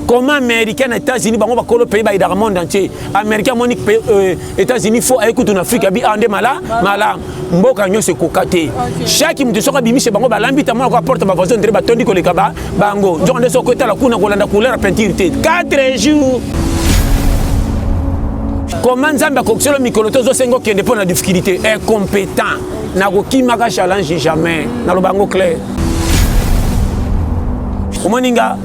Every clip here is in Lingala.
Comment Américains et États-Unis bango ba kolo pays ba dans le monde entier. Américains monique États-Unis faut écouter en Afrique abi ande mala mboka nyo se kokate. Chaque mutu soka bimi se bango ba lambita mo ko porte ba voisin ndre ba tondi ko le kaba bango. Jonde so ko tala kuna ko landa couleur peinture 4 jours. Comment Nzamba kokiselo mikolo tozo sengo kende pour la difficulté incompétent na ko kimaka challenge jamais na lo bango clair. Omoninga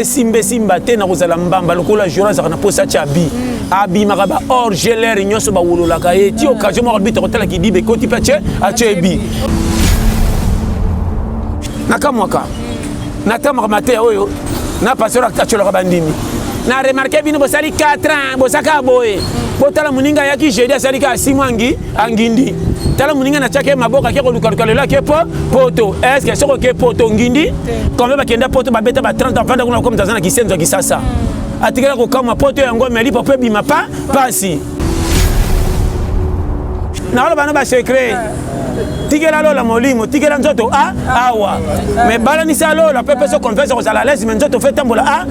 simba te na kozala mbamba lokola jura za na posa chabi abi makaba or geler nyoso ba wolola ka e ti occasion mo bito kotala ki dibe ko ti pache achebi nakamwaka natamaka mate oyo na passer akacholo ka bandimi na remarquer bino bosali 4 ans bosaka boye botala muninga yaki jeudi asali ka 6 mois angindi tala muninga na chake maboka ke ko lukalukalela ke poto est-ce que soko ke poto ngindi comme ba kenda poto ba beta ba 30 ans panda kuna comme Tanzania kisenzo kisasa atikela ko kama poto yango meli pope bima pa pasi na wala bana ba secret tikela lola molimo tikela nzoto awa mais bala ni salo la pepe so confesse ko sala laisse mais nzoto fait tambola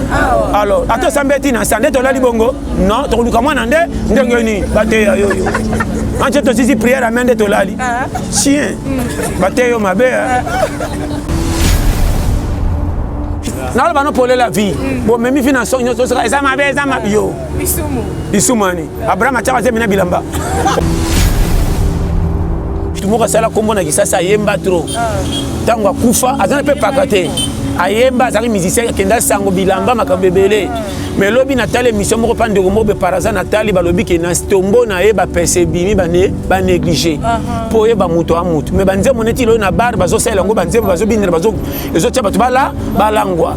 alors ato sambeti na sande to la libongo non to luka mwana ndengeni bate yo anche to sisi prière amende to lali chien bate yo mabe na wala bana pole la vie bon même finance nyoso so eza mabe yo bisumani Abraham achaka zemina bilamba tumoka sala kombo na kisasa yemba trop tango akufa azana pe pakate ayemba azali musicien kenda sango bilamba makabebele mais lobi natale mission moko pande ko mobe paraza natali balobi ke na stombo na ye ba percebimi ba négliger po ye ba muto a muto mais banze moneti lo na bar bazo sala ngo banze bazo binira bazo ezo tya batu balangwa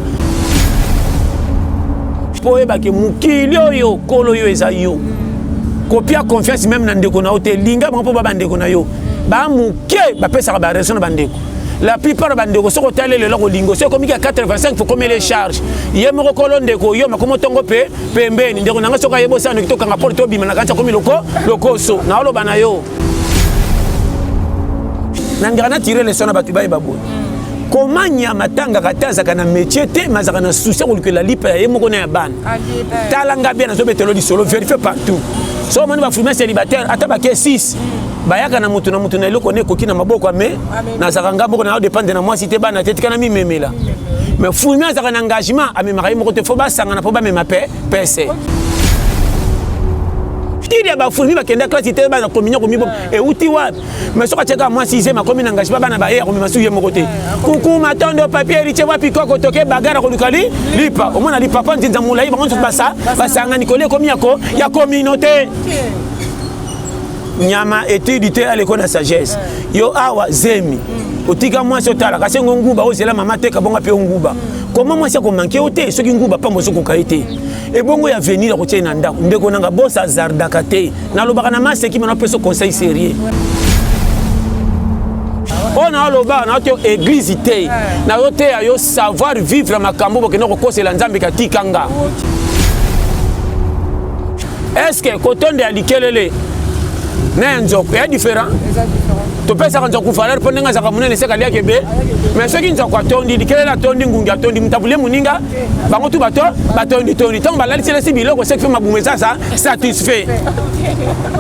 po ye ba ke mukili oyo kolo yo eza yo kopia confiance même na ndeko na hotel linga bango po ba bandeko na yo ba muke ba pesa ba raison na bandeko la plupart bandeko soko tale le loko lingo soko komika 85 faut comme les charges yemo ko ndeko yo makomo tongo pe pembeni ndeko nanga soko yebo sana kitoka nga porto bima na kancha komi lokoso na olo bana yo nangana tirer les sons na batu ba babo comment nyama tanga kataza kana métier te mazaka na souci ko la lipa yemo ko na ban talanga bien na zo betelo di solo vérifier partout so moni ba fumer célibataire atabake 6 bayaka na mutu na eloko ne koki na maboko ame na zakanga moko na dépendre na moi cité bana tete kana mi memela mais fumer azaka na engagement ame makayi moko te fo ba sanga na po ba mema pese tiri ba fumer ba kenda classe te bana communion ko mi bo e uti wa mais so ka cheka moi 6e ma commune engagement bana ba ko mi masuye moko te kuku matondo papier riche wa piko ko toke bagara ko lukali lipa o mona lipa pa nzinza mulai ba nso basa basanga nikole ko mi yako ya communauté nyama étude à l'école de sagesse yo awa zemi otika moi sotala kasi nguba ozela mama teka bonga pe nguba comment moi ça ko manquer ote soki nguba pa mozo ko kaité et bongo ya venir ko tena ndako ndeko nanga bossa zarda kate na lobaka na mase ki mona peso conseil sérieux on a loba na to église té na yote yo savoir vivre makambo bokeno ko kosela nzambe katikanga est-ce que kotonde alikelele Nenzo, il y a différent. Tu peux savoir que tu vas faire pour nenga zaka munene seka liya kebe. Mais ceux qui ne sont pas tondi, di kele la tondi ngunga tondi mtabule muninga, bango tu batondi tondi. Tant balali c'est le sibilo ko sek fait mabumeza ça satisfait.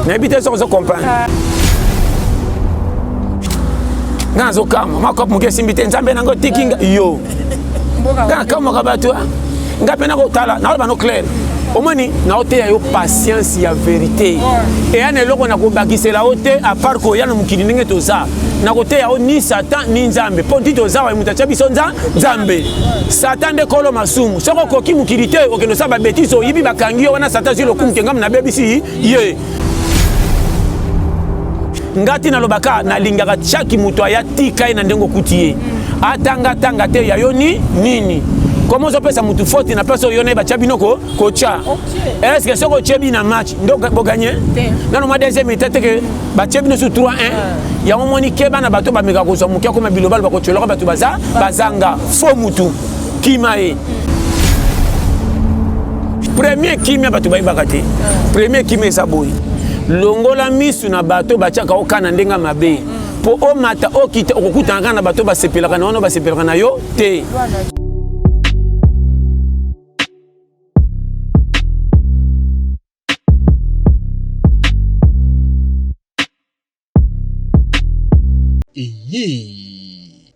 N'habite ça on se comprend. Ngazo kama makop muke simbite nzambe nango tikinga yo. Kama kabatu ngapena ko tala na ba no clair. Omoni na ote ya yo patience ya vérité et ane loko na ko bakisela ote à part ko ya na mukili ndenge toza na kote ya ni satan ni nzambe ponti toza wa mutacha biso nzambe satan de kolo masumu soko koki mukili te okeno sa ba betiso yibi bakangi wana satan zilo kumke ngam na bebisi ye ngati na lobaka na lingaka chaki muto ya tika ina ndengo kutie atanga te ya yo nini. Comment on peut ça mutu faute na personne yone ba chabinoko kocha est-ce que soko chebi na match donc bo gagner dans le deuxième étape que ba chebino sur 3-1 ya momoni keba na bato ba meka ko so mukia ko mabilobal ba ko tsholoka bato bazanga fo mutu kimae premier kimia bato ba ibakate premier kimia saboyi longola misu na bato ba chaka okana ndenga mabe po o mata okita okukutanga na bato ba sepelaka na ono ba sepelaka na yo te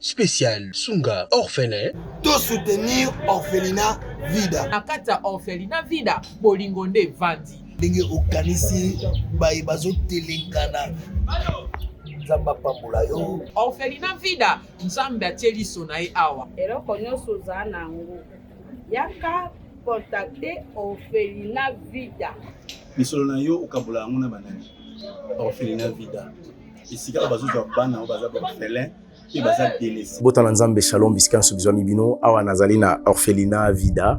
Spécial Sunga orphelin. To soutenir orphelinat Vida. Nakata orphelinat Vida bolingonde vandi. Ndenge okanisi bayi bazo telekana. Nzamba pambola yo. Orphelinat Vida nzambe atieli sonae awa. Eloko nyonso za nango. Yaka contacter orphelinat Vida. Misolo na yo okabola yango na banani. Orphelinat Vida. Isika bazoza bana baza orphelin. Botala nzambe shalom bisika nsobizwa mibino awa nazali na orphelinat Vida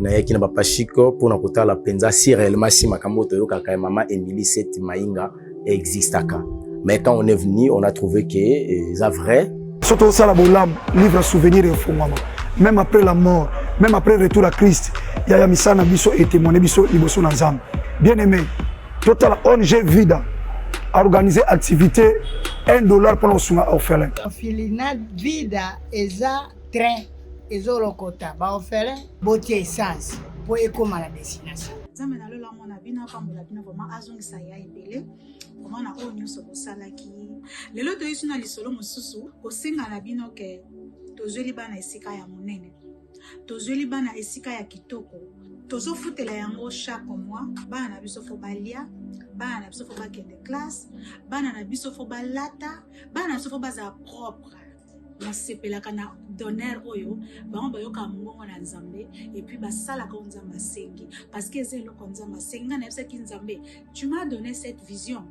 na yaki na bapashiko pona kotala penza si réellement si makambo toyokaka mama Emily Seth Mainga existaka. Mais quand on est venu, on a trouvé que c'est vrai. Surtout ça la bolam livre souvenir et fondement. Même après la mort, même après le retour à Christ, il y a misana biso et témoigner biso liboso na nzambe. Bien aimé, total ONG Vida a organisé activité $1 pour nos orphelins. Orphelinat Vida eza train ezolokota ba orphelin botie essence pour ekoma la destination. Nzambe na lola mona bino pambola bino vraiment azongisa ya ebele vraiment na oyo nyonso bosalaki lelo toyesu na lisolo mosusu kosenga na bino ke tozweli bana esika ya monene tozweli bana esika ya kitoko tozofutela yango chaque mois bana na biso fo balia bana na biso fo bakende classe bana na biso fo balata bana na biso fo baza propre nasepelaka na donner oyo bango bayoka mbongo na nzambe et puis basalaka nzambe asengi parce que eza eloko nzambe asengi nga nayebisaki nzambe tu m'as donné cette vision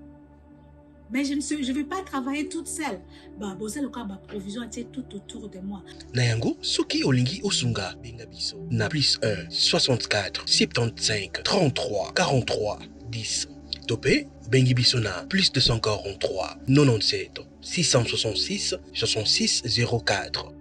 mais je ne vais pas travailler toute seule. Bah, bosa loka ba provision était tout autour de moi. Nayango, soki olingi osunga benga biso. Na plus 1 64 75 33 43 10. Topé bengi biso na plus 243 97 666 66 04.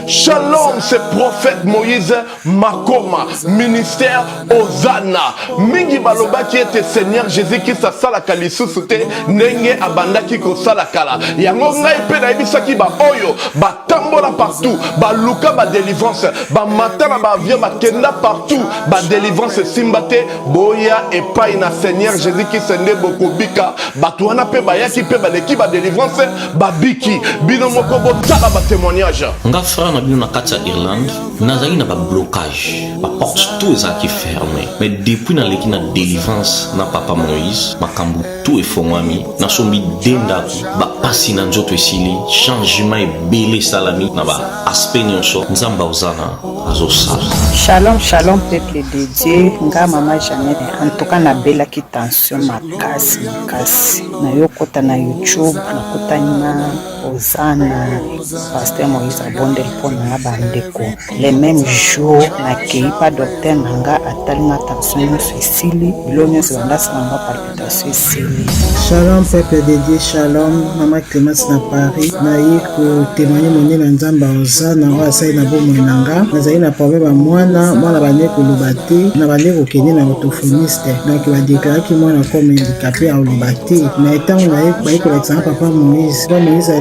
Shalom, c'est prophète Moïse Makoma, ministère Ozana. Mingi baloba qui était Seigneur Jésus qui sa sala kalisusu te nenge abanda ki ko sala kala. Yango ngai pe na ibisa ki ba oyo ba tambola partout, ba luka ba délivrance, ba matana ba via ba kenda partout, ba délivrance simbate boya et pas na Seigneur Jésus qui sende bokobika, ba tuana pe ba yaki pe ba leki ba délivrance, ba biki bino moko bo tsala ba témoignage. Frère na bino na kati ya Irlande nazali na ba blocage ba porte tout ezaki fermé mais depuis na leki na délivrance na papa Moïse makambu tout efongwami na sombi dendaki ba pasi na nzoto esili changement ebele salami na ba aspect nyonso nzamba ozana azosala. Shalom shalom peuple de Dieu nga mama Jeannette en tout cas na belaki tension makasi na yokota na YouTube na kotani na Ozana pasteur Moïse abonde pona bandeko les mêmes jours na keipa docteur nanga atalinga tension esili bilonyo sebandasa nanga palpitation esili. Shalom peuple de Dieu, shalom mama Clémence na Paris na yiko témoigner moni na nzamba Ozana wa sai na bomo nanga nazali na problème mwana bane koloba te na bane kokende na orthophoniste donc badéclaraki mwana comme handicapé à olobate na etango na ye bayekolakisa papa Moïse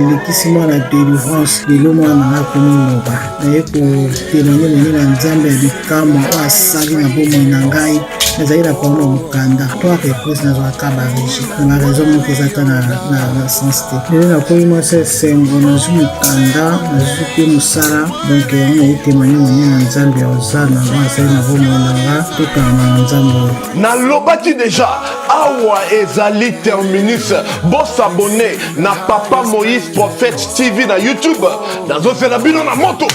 alekisi mwana délivrance lelo mwana nanga komiloba na ye kotémoigner moni na nzambe ya bikamwa oyo asali na bomo na ngai nazali na problème mokanda to repose nazwaka baregi na raison moko ezata na sens te lelo nakomi mwasi esengo nazwi mokanda nazwi pe mosala donc yango naye témoigner moni na nzambe ya Ozana wasali na bomo nanga tokanga na nzambe nalobaki déjà awa ezali terminus bosabone na papa Moïse Prophète TV na YouTube nazosela bino na moto.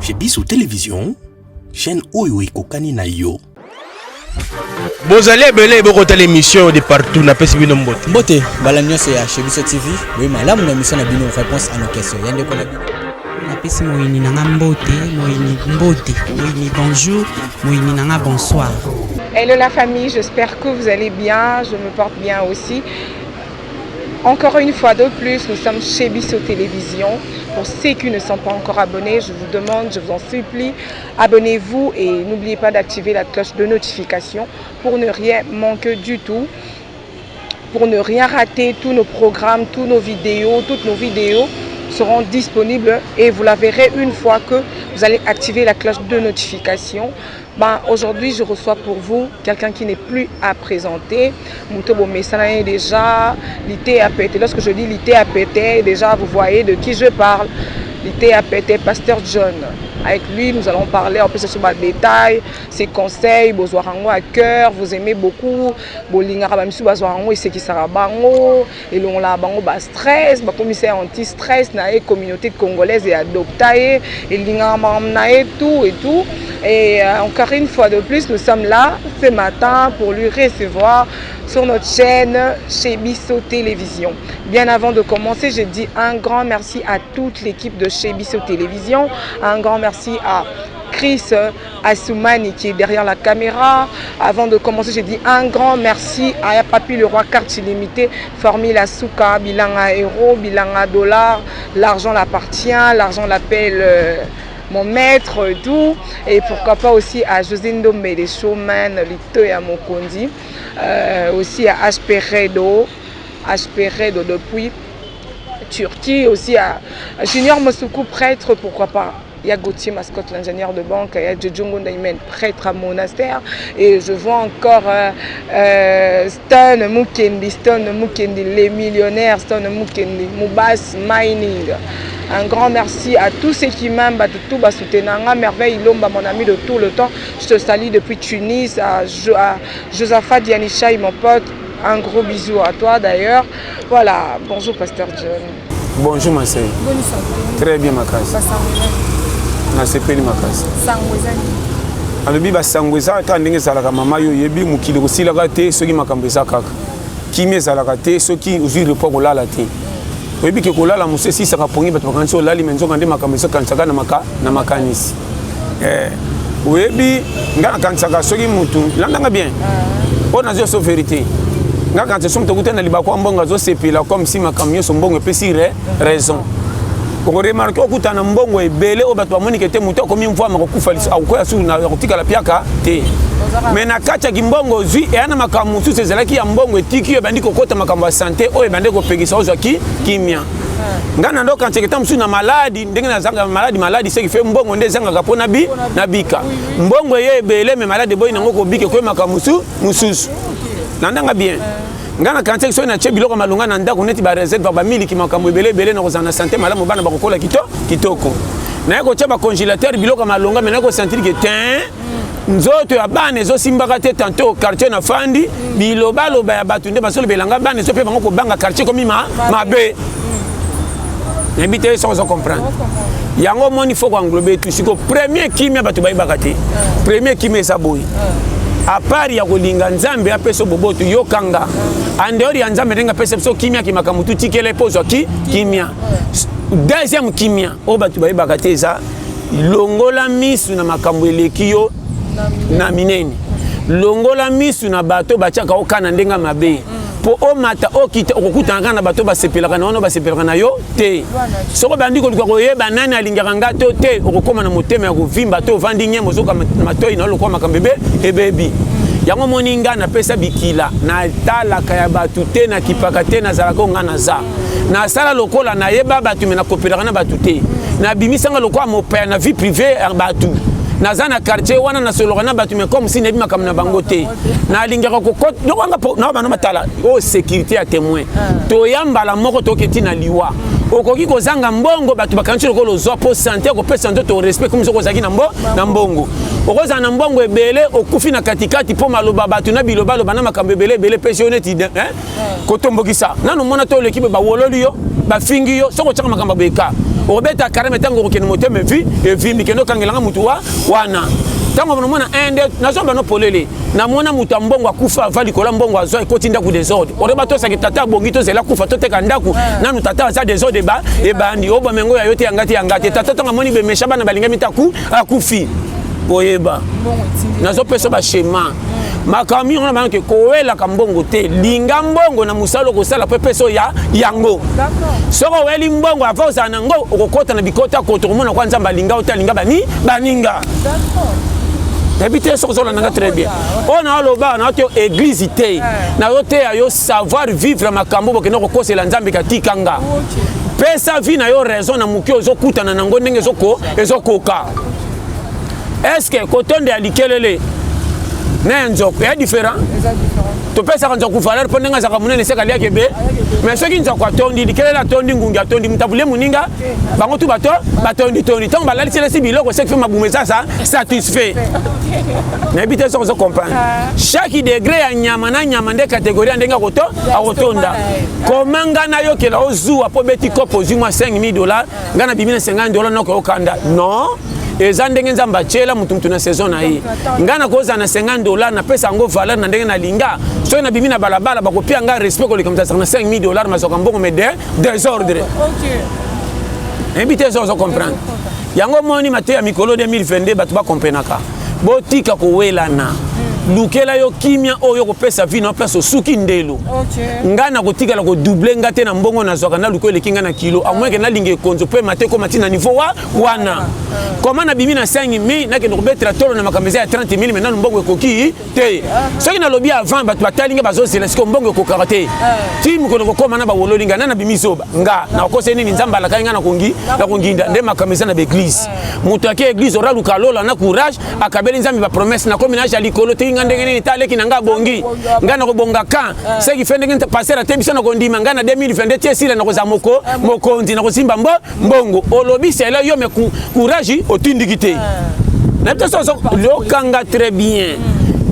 Chez Biso Télévision, chaîne Oyo Ekokani na yo. Bozali ebele bokota l'émission de partout na pesi bino mbote. Mbote bala nyonso ya chez Biso TV. Oui malamu na émission na bino réponse à nos questions. Yande ko na bino. Na pesi moyini nanga mbote, moyini bonjour, moyini nanga bonsoir. Hello la famille, j'espère que vous allez bien, je me porte bien aussi. Encore une fois de plus, nous sommes chez Biso Télévision. Pour ceux qui ne sont pas encore abonnés, je vous demande, je vous en supplie, abonnez-vous et n'oubliez pas d'activer la cloche de notification pour ne rien manquer du tout, pour ne rien rater. Tous nos programmes, toutes nos vidéos seront disponibles et vous la verrez une fois que vous allez activer la cloche de notification. Aujourd'hui, je reçois pour vous quelqu'un qui n'est plus à présenter. Moutobo Messana déjà, l'ité a pété. Lorsque je dis l'ité a pété, déjà vous voyez de qui je parle. L'ité a pété, Pasteur John. Avec lui, nous allons parler un peu sur les détails, ses conseils, vos orango à cœur, vous aimez beaucoup, vos lingarabansu bas orango et c'est qui sera bango, et l'on la bango bas stress, bas commissaire anti-stress, nae communauté congolaise et adoptée, et lingarabam nae tout et tout. Et encore une fois de plus, nous sommes là ce matin pour lui recevoir sur notre chaîne chez Bissot Télévision. Bien avant de commencer, je dis un grand merci à toute l'équipe de chez Bissot Télévision, un grand merci à Chris Assoumani qui est derrière la caméra. Avant de commencer, je dis un grand merci à Papi le Roi Carte Illimitée, Formule Souka, Bilanga Euro, Bilanga Dollar, l'argent l'appartient, l'argent l'appelle mon maître, tout. Et pourquoi pas aussi à José Ndombe, les showman, Lito et à Mokondi. Aussi à HP Redo depuis Turquie, aussi à Junior Mosoukou, prêtre, pourquoi pas. Il y a Gauthier Mascotte, l'ingénieur de banque, il y a Djodjongo Ndaimen, prêtre à monastère. Et je vois encore Stone Mukendi, les millionnaires, Stone Mukendi, Moubas Mining. Un grand merci à tous ceux qui m'aiment, tout Soutenanga, Merveille Lomba, mon ami de tout le temps. Je te salue depuis Tunis, à Josaphat Dianichai, mon pote. Un gros bisou à toi d'ailleurs. Voilà, bonjour Pasteur John. Bonjour ma sœur. Très bien ma classe. Nasepeli makasi alobi basango ezalaka ndenge ezalaka mama yo yebi mokili kosilaka te soki makambo eza kaka kimi ezalaka te soki ozwi repos kolala te oyebi ke kolala mosu esisaka pongi bato bakanisi olali me nzoka nde makambo ezokanisaka na makanisi oyebi nga nakanisaka soki mutu landanga bien oyo nazwi oso verité nga kanisa soki moto akuta na libako ya mbongo azosepela comme si makambo nyonso mbongo epesi raison. Pour remarquer que tu mbongo ebele o bato bamoni kete muto komi mvua makokufa akoya su na kotika la piaka te mais na kacha kimbongo zui e ana makambo su sezalaki ya mbongo etiki yo bandi kokota makambo ya santé o ebande ko pegisa ozo kimia ngana ndo kanche keta msu na maladi ndenge na zanga maladi c'est qui fait mbongo nde zanga ka pona na bika mbongo ye ebele mais malade boy nango ko bike ko makambo mususu nandanga bien ngana kantek so na che biloko malunga na ndako neti ba reserve ba miliki makambo ebele na kozana santé malamu bana bakokola kitoko na yako che ba congélateur biloko malunga mais na ko sentir que tin nzoto ya bana zo simbaka te tantôt quartier na fandi biloba ya batu nde basolo belanga bana so pe bango ko banga quartier comme mabe n'habite sans comprendre yango moni faut englober tout siko premier kimia batu bayibaka te premier kimia sa boy à part ya kolinga nzambe apeso boboto yokanga andori ya nzambe ndenga pesa so kimia ki makamutu tikele pozo kimia deuxième kimia o batu bayibaka te eza longola misu na makambo eleki yo na minene longola misu na bato bachaka okana ndenga mabe po o mata okita okukutana na bato basepelaka na ono basepelaka na yo te soko bandi ko koyeba nani alingaka ngato te okokoma na motema ya kovimba to vandi nyembo zoka matoi na lokwa makambebe ebebi yango moninga na pesa bikila na talaka ya batu te na kipaka te na zalaka ngana za na sala lokola na yeba batu mena kopelaka na batu te na bimisanga lokwa mopa na vie privée ya batu na zana quartier wana na solo na batu me comme si nebi makam na bango te na lingaka ko lokanga na bana matala o sécurité à témoin to yamba la moko to keti na liwa okoki kozanga mbongo batu bakanchi lokolo zo po santé ko pesa ndo to respect comme soko zaki na mbongo okoza na mbongo ebele okufi na katikati po maloba batu na biloba na makambo ebele pesi honnête ko tombokisa nanu mona to l'équipe ba wololi yo ba fingi yo soko chaka makambo beka obeta karame tango ko kenmo teme vi e vi mikeno kangelanga mutu wana tango mona ende nazomba no polele na mona mutu mbongo akufa vali kola mbongo azo ekoti ndaku desordre oreba to saki tata bongi to zela kufa to teka ndaku nanu tata za desordre e bandi oba mengo ya yote yangati tata tonga moni be meshaba na balinga mitaku akufi oyeba nazo peso ba schéma makami on a que koela kambongo te linga mbongo na musalo ko sala peso ya yango soko weli mbongo avoza nango okokota na bikota ko to mona kwanza balinga otalinga baninga habiter sur la nanga très bien on a loba na to église te na yote yo savoir vivre makambo bo kenoko ko sela nzambe katikanga pesa vi na yo raison na mukio zo kutana nango ndenge ezokoka est-ce que kotonde ya likelele na nzoko ya différent to pesa kan nzoko valeur pone nga zaka munene seka liake be mais ceux qui nzoko atondi likelele atondi ngungi atondi mutabule muninga bango tu batondi tant balali sele sibiloko sek fait mabumeza ça satisfait na bité so comprendre chaque degré ya nyama na nyama nde catégorie ndenga koto akotonda komanga na yo kela ozu apo beti kopo zuma $5,000 ngana bimina $50 noko okanda non eza ndenge nzamba chela mutu na saison na ye ngana koza na $50 na pesa ngo valeur na ndenge na linga so na bimina balabala bakopia nga respect ko likamta na $5,000 masoka mbongo me désordre OK invité zo comprendre yango moni mate ya mikolo 2022 batu ba comprenaka botika ko welana lukela yo kimia oyo kopesa vie na place osuki ndelo ngana kotikala ko doubler ngate na mbongo na zwaka na lukelo kinga na kilo amweke na linge konzo pe mate ko matina niveau wana comment na bimi na 5,000 na kendo betra tolo na makameza ya 30,000 maintenant mbongo ekoki te soki na lobi avant batu batalinga bazozela siko mbongo ekokaka te ti mukono kokoma na bawololinga na bimi soba nga na okose nini nzamba la kainga na konginda nde makameza na l'église mutu ake église ora lukalola na courage akabeli nzambi ba promesse na kominage ya likolo te ndenge nini taleki nanga bongi ngana ko bonga kan ce qui fait ndenge passer la témission na kondima ngana 2022 tiesile na koza mokonzi na kosimba mbongo olobi c'est là yo me courage otindikite na teso lokanga très bien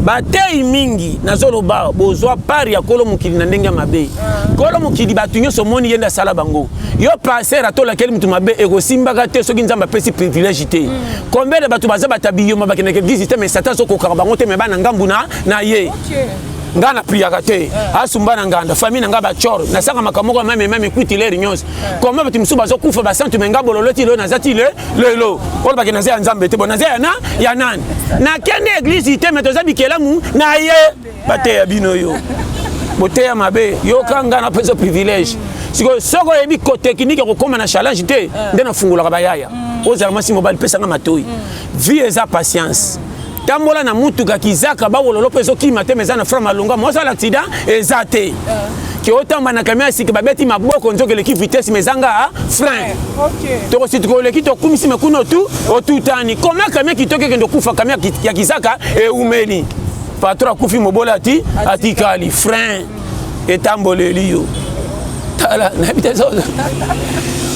batei mingi nazoloba bozwa pari ya kolo mukili na ndenge mabe kolo mukili batu nyoso moni yenda sala bango yo passer atola keli mutu mabe ekosimbaka te soki nzamba pesi privilège te combien de batu baza batabiyo mabakene ke visiter mais satan so kokaka bango te me bana ngambu na ye ngana priaka te asumbana nganda famille nga ba chor na sanga makamoko même kwitile rinyos comment batu musuba zo kufa ba santu menga bololoti lo nazati lelo ola bakena za nzambe te bonaza ya nani na kende église te metoza bikelamu na ye bate ya bino yo bote ya mabe yo kanga na pesa privilège soko yebi ko technique ko koma na challenge te ndena fungula ba yaya ozalama si mobile pesa nga matoi vie eza patience tambola na mutuka kizaka ba wololo peso kima te mezana fra malunga mosa l'accident ezate ki otamba na kamera siki babeti maboko nzokele ki vitesse mezanga frein to ko situko le ki to kumisi mekuno tu otutani koma kamera kitoke kendo kufa kamera ya kizaka e umeli patron kufi mobola ati kali frein etamboleli yo tala na bitezo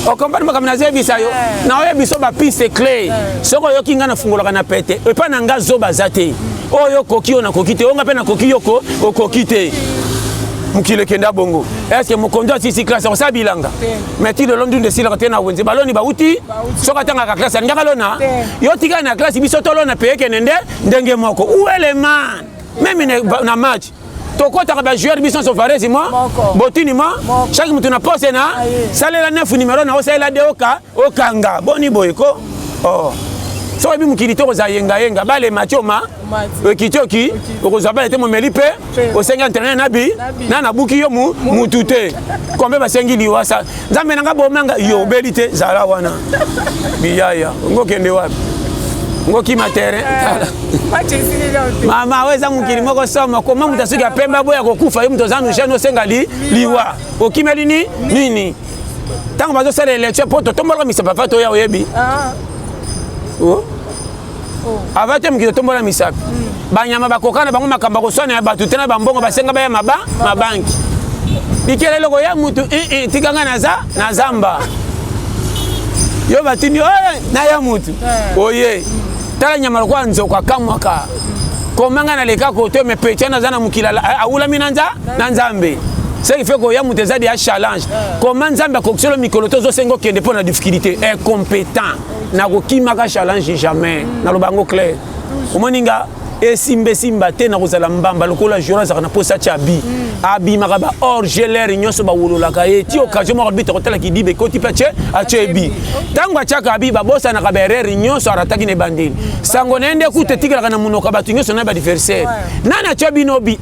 o compare makamina zebisa yo na oye biso ba piste clé soko yo kinga na fungola kana pete e pa na nga zoba zate oyo koki ona kokite onga pe na koki yoko okokite mukile kenda bongo est-ce que mokondo sisi classe on sabilanga meti le londu de sila tena wenze baloni bauti soka tanga ka classe ngaka lona yo tika na classe biso tolona peke nende ndenge moko où est le man même na match tokota ka ba joueur biso so farezi moi botini moi chaque mutu na pose na salela 9 numéro na osela de okanga boni boyko oh so bi mukili to za yenga bale machoma ekitoki okozwa bale te momeli pe osenga internet na buki yo mutute kombe basengi liwasa nzambe nanga bomanga yo belite zala wana biyaya ngokende wapi ngoki matere mama weza mukili moko soma koma mutasuki apemba boya kokufa yo mutozanu jeno senga liwa okimeli nini tango bazo sala election poto tombola misapa fato ya oyebi avate mukili tombola misapi banyama bakokana bango makamba koswana ya batu tena bambongo basenga baya mabanki bikele loko ya mutu tikanga na zamba yo batini na ya mutu oye tala nyama kwa nzoka kamwaka komanga na leka kote me petana zana mukila aula minanza na nzambe ce qui fait que ya mutu zadi ya challenge comment nzambe kokiselo mikoloto zo sengo kende po na difficulté incompétent na kokimaka challenge jamais na lobango clair omoninga esimba te na kozala mbamba lokola journal na posa chabi abi makaba or geler nyoso ba wulolaka ye ti occasion mo bito kotala ki dibe ko ti peche achebi tango achaka abi ba bosa na kaberere nyoso arataki ne bandini sango nende kute tikala kana munoka batu nyoso na ba adversaire nana chebi no bi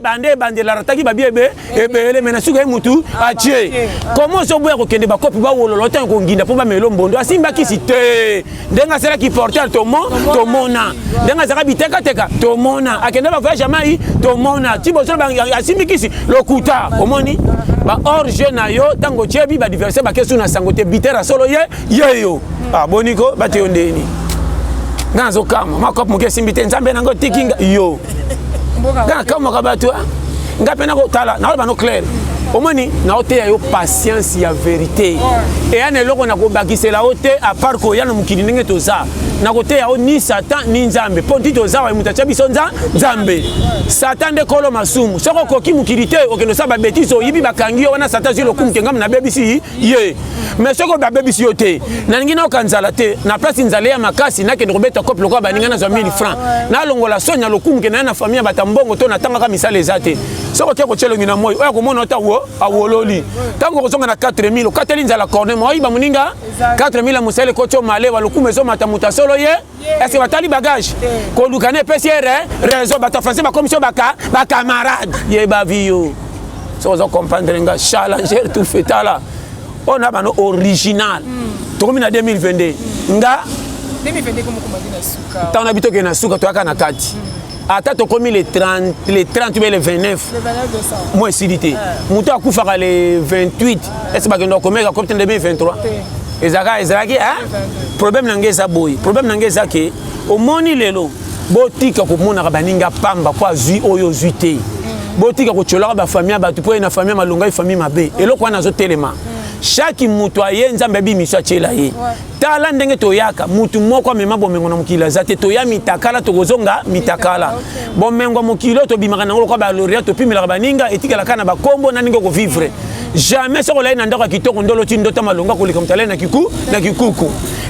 bande la arataki ba biebe ebele mena suka e mutu ache comment so boya ko kende ba kopi ba wololo tan ko nginda po ba melo mbondo asimba kisite ndenga sera ki porter to mona ndenga sera biteka tomona akenda ba voyage mai tomona tiboso ba asimbikisi lokuta omoni ba orge na yo tango chebi ba diverser ba kesu na sangote bitera solo yeyo boniko bate ondeni Ganzo kama makop muke simbite nzambe nango tikinga yo. Ga kama kabato nga pena ko tala na ba no clair. Omoni na ote ya yo patience ya vérité. Et ane loko na ko bakisela ote à part ko ya na mukili ndenge toza. Na kote ya ni Satan ni nzambe. Ponti toza wa mutacha biso nzambe. Satan de kolo masumu. Soko koki mukili te okeno sa ba betiso yibi bakangi wana Satan zilo kumke ngam na bebisi ye. Mais soko ba bebisi yote. Na ngina okanzala te na place nzale ya makasi na ke robeta couple lokwa baninga na 1000 francs. Na longola sonya lokumke na famille batambongo to na tanga ka misale ezate. Soko ke ko chelo ngina moyo. Oya ko mona ota wo awololi. Tango ko songa na 4000 kateli nzala corne mo iba muninga 4000 musale ko cho male wa lokume zo matamuta solo ye. Est-ce que batali bagage ko lukane PCR réseau bata français ba commission baka ba camarade ye ba vio. So zo comprendre nga challenger tout fetala. On a bano original. To comme na 2022. Nga 2022 comme na suka. Tant habito ke na suka to aka na kati. Ata to komi les 30 mais les 29. Le 29 décembre. Moi sidité. Muto akufaka les 28. Est-ce que bakendo komeka comme 2023. Ezaki hein? Problème nangeza boy. Problème nangeza ke omoni lelo botika ko mona ka baninga pamba kwa zui oyo zuité. Botika ko chola ba famille ba tupo na famille malonga famille mabe. Eloko wana zo telema. Chaque mutu ayenza mbebi miso achela ye. Tala ndenge toyaka mutu moko amema bomengo na mukila zate toya mitakala tokozonga mitakala. Bomengo mukilo to bimaka nango kwa ba lauréat to pimela baninga etikala kana ba kombo na ningo ko vivre. Jamais ça olay na ndaka kitoko ndolo ti ndota malonga ko likamtala na kikuku.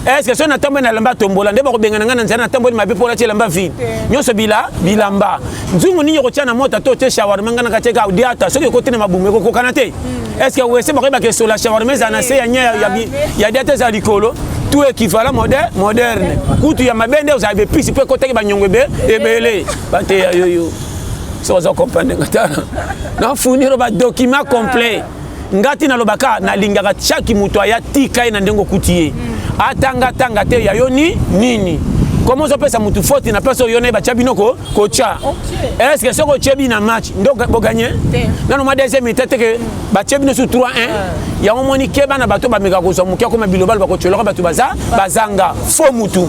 Est-ce que ça na tambe na lamba tombola ndeba ko benga ngana nzana tambo ni mabe pola ti lamba vide. Nyoso bilamba. Nzungu ninyo ko tia na mota to te shawarma ngana ka teka audiata soki ko tena mabume ko kanate. Est-ce que vous savez que sur la shawarma za na se ya diata za likolo tout équivalent moderne. Kutu ya mabende vous avez pris peu côté ba nyongwe ebele. Bante ya yoyo. So za comprendre ngata. Na fournir ba document complet. Ngati na lobaka na lingaka chaque mutu ya tika na ndengo kutie. Atanga te ya yoni nini. Comment ça peut ça mutu faute na personne yone ba chabinoko kocha. Est-ce que soko chebi na match ndo bo gagner? Na no ma deuxième minute que ba chebi no sur 3-1. Ya omoni keba na bato ba meka ko so mukia ko mabilobal ba ko chola bato bazanga fo mutu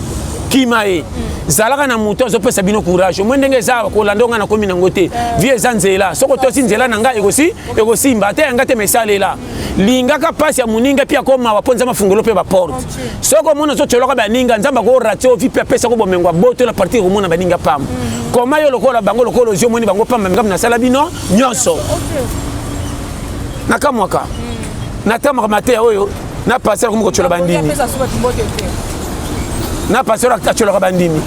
kimae. Zalaka na mutu zo pesa bino courage. Mwendenge za ko landonga na komi na ngote. Vie zanzela. Soko to sinzela na nga egosi mbate ngate mesale la. Lingaka pasi ya muninga pia koma waponza mafungulo pe ba porte. Soko mona zo choloka ba ninga nzamba ko ratio vi pesa ko bomengwa boto la partie ko mona ba ninga pam. Koma yo lokola bango lokolo zo moni bango pam ngam na sala bino nyonso. Nakamwaka. Natamaka mate oyo na passer ko mo chola bandimi. Na passer ak chola bandimi.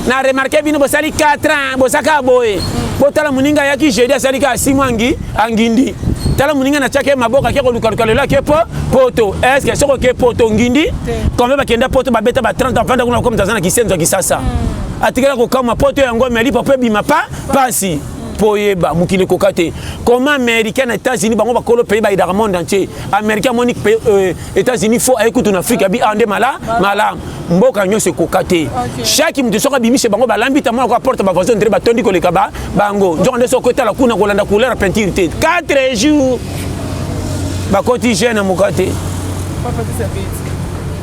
Na remarqué bino bosali 4 ans bosaka boye. Botala muninga yaki jeudi asali ka 6 mois angindi. Tala muninga na chake maboka ke ko lukalukalela ke poto. Est-ce que soko ke poto ngindi? Comme ba kenda poto ba beta ba 30 ans vanda kuna comme tazana kisenzo kisasa. Atikela ko kama poto yango meli pope bima pasi. Poyeba mukile kokate. Comment américain et États-Unis bango ba kolo pays ba ida monde entier. Américain monique États-Unis faut écouter en Afrique bi ande mala. Mboka nyose kokate. Chaque mtu soka bimishe bango ba lambita mo ko porte ba voisin ndre ba tondi ko le kaba bango. Njonde soko tala kuna ko landa couleur peinture te. 4 jours. Ba koti jeune mukate. Papa tu sabiti.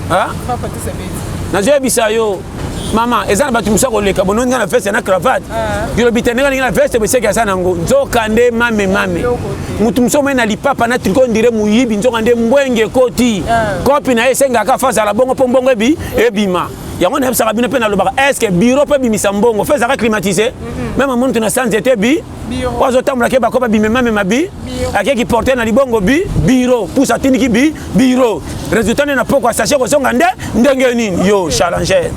Hein? Papa tu sabiti. Na je bisayo. Mama, ezana batu musako leka bono ngana veste na cravate. Dilo bitenga ngana veste beseke sana ngo. Nzoka nde mame. Mutu musoma na lipapa na tricot ndire muyibi nzoka nde mbwenge koti. Kopi na esenga ka faza la bongo pombongo ebima. Yango na hepsa bino pe na lobaka. Est-ce que bureau pe bimisa mbongo feza ka climatiser? Même mon tu na sans été ozo tambla ke bakoba bimema mabi. Akeki porter na libongo bureau. Pousa tindiki bureau. Résultat na poko sachet ko songa ndenge nini yo challenger.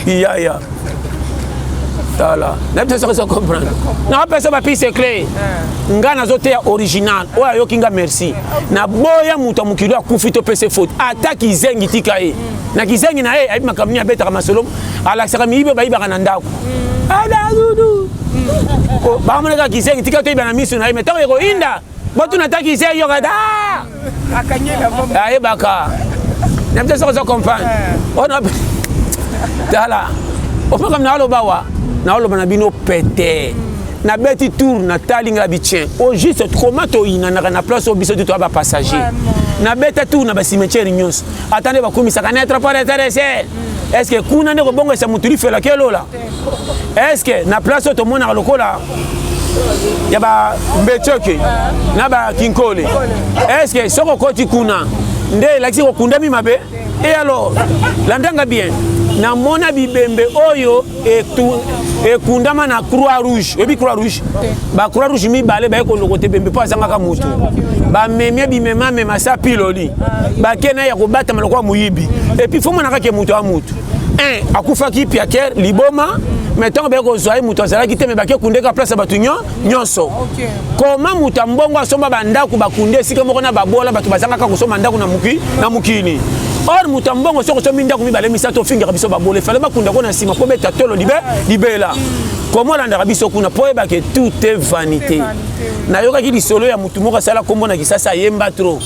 Ya. Tala. N'abte ça comprendre. Na personne ba pise clé. Ngana zote ya original. Oya yo kinga merci. Na boya muto mukilo akufito pese faute. Attaque izengi tikae. Na kizengi na ai makamni abeta kama solo. Ala saka mibe ba iba kana ndako. Ada dudu. Ba mwana kizengi tikae ba na misu na metao yego inda. Botu na taki izengi yo kada. Akanyela bomba. Aye baka. N'abte ça comprendre. On Tala. Opa comme na lobawa. Na loba na bino pété. Na beti tour na talinga bitien. Au juste comment to ina na place au biso de toi ba passager. Na beta tour na ba cimetière nyos. Attendez ba komisa kana être pas intéressé. est-ce que kuna ndeko bongo esa mutuli fela kelola est-ce que na place to mona lokola ya ba mbetoke na ba kinkole est-ce que soko koti kuna nde laksi ko kundami mabe et alors landanga bien na mona bibembe oyo et kundama na croix rouge ebi croix rouge ba croix rouge mi balé ba ko lokote bembe po asanga ka mutu ba memia bimema mema sa piloli ba kena ya ko bata maloko muyibi et puis faut mona ka ke mutu a mutu un akufa ki piaker liboma mettons ba ko zoai mutu azala ki te me ba ke kunde ka place batu nyonso comment mutu mbongo asomba banda ku bakunde sika moko na babola batu bazanga ka kusoma ndaku na mukini or mutu mbongo soko so minda ku mi balé misato finga biso babole fallait makunda ko na sima ko beta tolo libela comment landa biso kuna po eba ke tout est vanité na yoka ki lisolo ya mutu moko sala kombo na kisasa yemba trop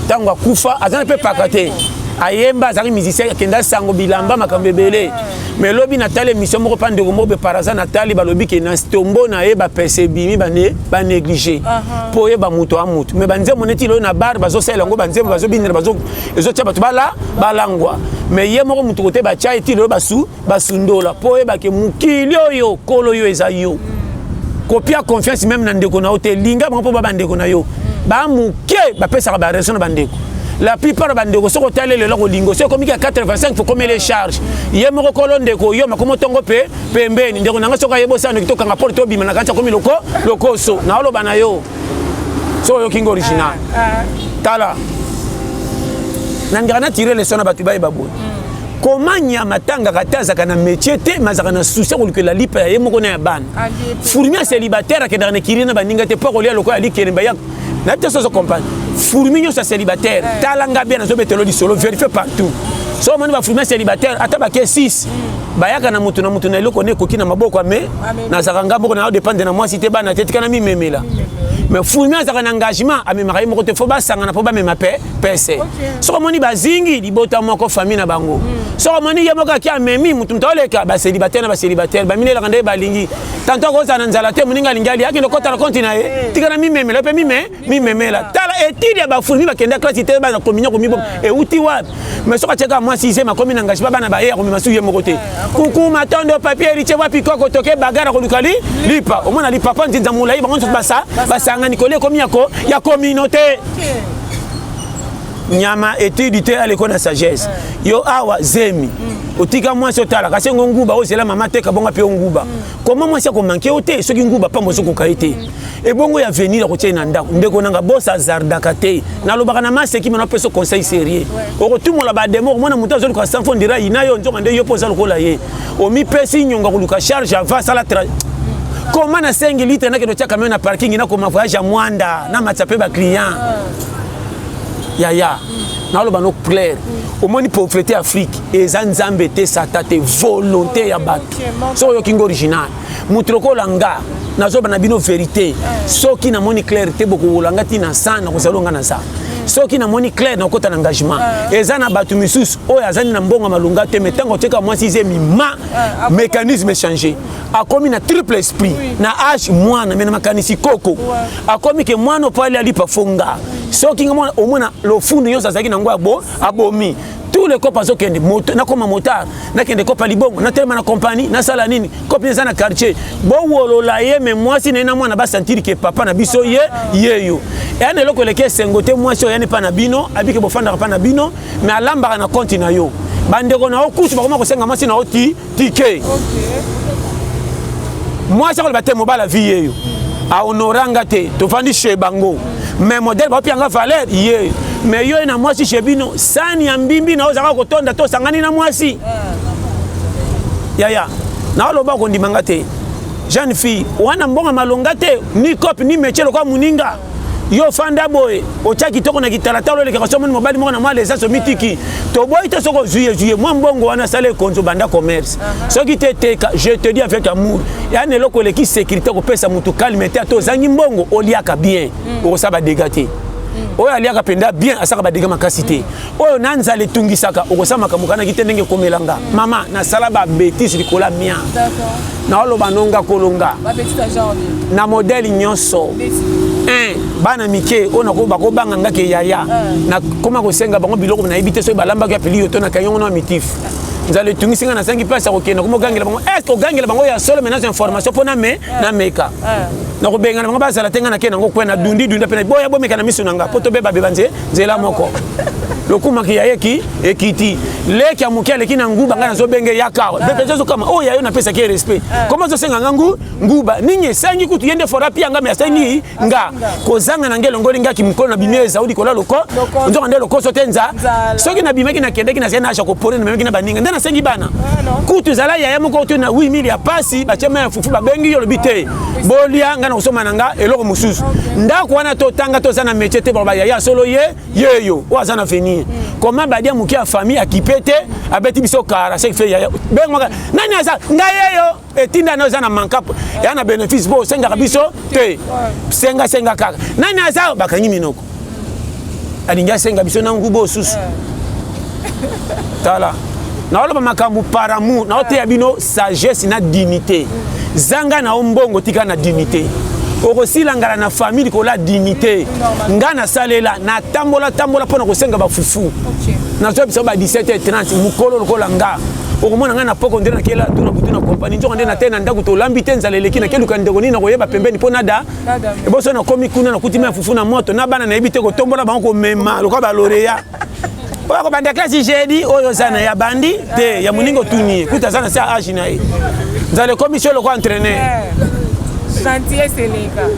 tango akufa azana pe pakate ayemba azali musicien akenda sango bilamba makambo ebele mais lobi natali émission moko pa ndeko moko be paraza natali balobi ke na stombo na ye bapese bimi ba négligé po ye ba mutu a mutu mais banzembo neti lo na bar bazosala yango banzembo bazobinela ezotia bato balangwa mais ye moko mutu kote batia eti lo basundola po ye bake mokili oyo kolo yo eza yo kopia confiance même na ndeko na yo te linga bango mpo babandeko na yo bamuke bapesaka bareson na bandeko la plupart bandeko soko tale le loko lingo soko komika 85 faut comme les charges ye moko kolondeko yo makomo tongo pe pembeni ndeko nanga soko yebo sana kitoka nga porte obima na kata komi lokoso na olo bana yo so yo king original tala nangana tirer les sons na batu baye babou comment nyama tanga kataza kana métier te mazaka na souci ko la lipa ya moko na ban fourmi célibataire ke dans kirina baninga te poko lia loko ali kerimba ya na te so comprendre fourmi sa célibataire talanga bien na zo betelo di solo vérifier partout so mani ba fourmi célibataire ataba ke 6 bayaka na mutu na loko ne koki na maboko ame na zakanga moko na dépendre na moi cité bana tete kana mi memela mais fourmi azaka na engagement ame makayi moko te fo ba sanga na po ba mema pese so moni bazingi libota moko famille na bango so moni yemoka ki amemi mutu mtoleka ba célibataire ba minela kande balingi tanto ko za na nzala te muninga lingali yaki lokota na konti na ye tikana mi memela pe mi memela tala etidi ya ba fourmi ba kenda classe te ba na communion ko mi bo e uti wapi mais so ka cheka moi si ma commune engagement bana ba hier ko mi masu ye moko te kuku matondo papier riche wapi ko toke bagara ko lukali lipa o mona lipa pa nzinza mulai bango so basa ngani kole komi ya communauté nyama étude à l'école de sagesse yo awa zemi otika moi so tala kasi nguba o zela mama teka bonga pe nguba comment moi ça ko manquer ote soki nguba pa mozo ko kaité e bongo ya venir ko tena ndako ndeko nanga bossa zarda kate na lobaka na masse ki mena peso conseil sérieux o tout mon la ba demo mona muta zo ko sans fond dira ina yo nzo ngande yo posa lokola ye o mi pesi nyonga ko luka charge ava sala comment na 5 litres na ke do tia camion na parking na ko ma voyage à Mwanda na matsape ba client ya na lo bano clair au moni pauvreté Afrique et zanzambe te satate volonté ya bato so yo king original mutroko langa na zo bana bino vérité so ki na moni clair te boko langa ti na sana ko salonga na sa so ki na moni clair na kota na engagement ezana bato misusu o yazani na mbonga malunga te metango teka moi si ma mécanisme changer akomi na triple esprit na âge mwana mena makanisi koko akomi ke mwana pale ali pa fonga so ki ngomona omona lo fundo yo sazaki na ngwa abomi tous les copains zo kende moto na koma motard na kende copa libongo na telema na compagnie na sala nini copain za na quartier bo wolola ye mais moi si na mwana ba sentir que papa na biso yeyo ene loko leke sengote moi so yani pa na bino abike bo fanda pa na bino mais alamba na compte na yo bandeko na okusu bakoma ko senga masi na oti tike moi ça ko ba te mobile vie yeyo a honoranga te to fandi chez bango mais modèle ba pianga valeur ye mais yo na mwasi chebino sani ya mbimbi na ozaka kotonda to sangani na mwasi ya na loba ko ndimanga te jeune fille wana mbonga malonga te ni cop ni métier kwa muninga yo fanda boy ocha kitoko na kitalata le ka somo mobile mo na mwa les aso mitiki to boy te soko juillet moi mbongo wana sale konzo banda commerce soki te teka je te dis avec amour ya ne loko le ki sécurité ko pesa mutu calme te to zangi mbongo oliaka bien o saba dégater oyo aliaka penda bien asaka badega makasité oyo nanza le tungisaka okosama kamukana kitendenge komelanga mama na sala ba bêtise likola mia na olo banonga kolonga ba bêtise genre na modèle nyonso bana mike ona ko bako banga ngake yaya na koma ko senga bango biloko na ibite so balamba ka pili yoto na kayongo na mitif nzale tungisinga na 5 place akokenda komo gangela bango est ko gangela bango ya solo menace information pona me na meka na ko benga na bango bazala tenga na kena ngo kwena dundi pena boya bomeka na miso nanga poto beba bebanze nzela moko lokuma ki yaki ekiti leki ya mukele kina nguba ngana zo benge yakawa bepezo kama oh yayo na pesa ki respect comment zo senga ngangu nguba ninye sangi kutu yende fora pia ngame asangi nga kozanga na ngelo ngoli ngaki mkono na bimie Saudi kola loko nzo ndelo koso tenza soki na bimeki na kendeki na sena acha ko pore na memeki na baninga ndana sengi bana kutu zala ya moko tu na 8000 ya pasi ba chema ya fufu ba bengi yo lobite bolia ngana kusoma nanga eloko mususu ndako wana to tanga to sana métier te ba ya solo yeyo wazana fini comment badia muki a famille akipete abeti biso kara c'est fait ya bengo nani asa ngayeyo etinda na zana mankapo ya na bénéfice bo senga biso te senga kaka nani asa bakanyi minoko alinga senga biso na ngubo susu tala na oloba makambu paramu na ote ya bino sagesse na dignité zanga na ombongo tika na dignité okosila ngala na famille ko la dignité ngana salela na tambola pona kosenga ba fufu na zo biso ba 17h30 mukolo lokola nga okomona ngana poko ndena kela tuna butuna compagnie njo ndena tena ndaku to lambite nzaleleki na keluka ndeko nini na koyeba pembeni pona da eboso na komi kuna na kutima fufu na moto na bana na ebite ko tombola bango ko mema lokola ba loreya ko banda classe jeudi oyo sana ya bandi te ya muningo tuni kuta sana sa age na ye nzale commission loko entraîner chantier seleka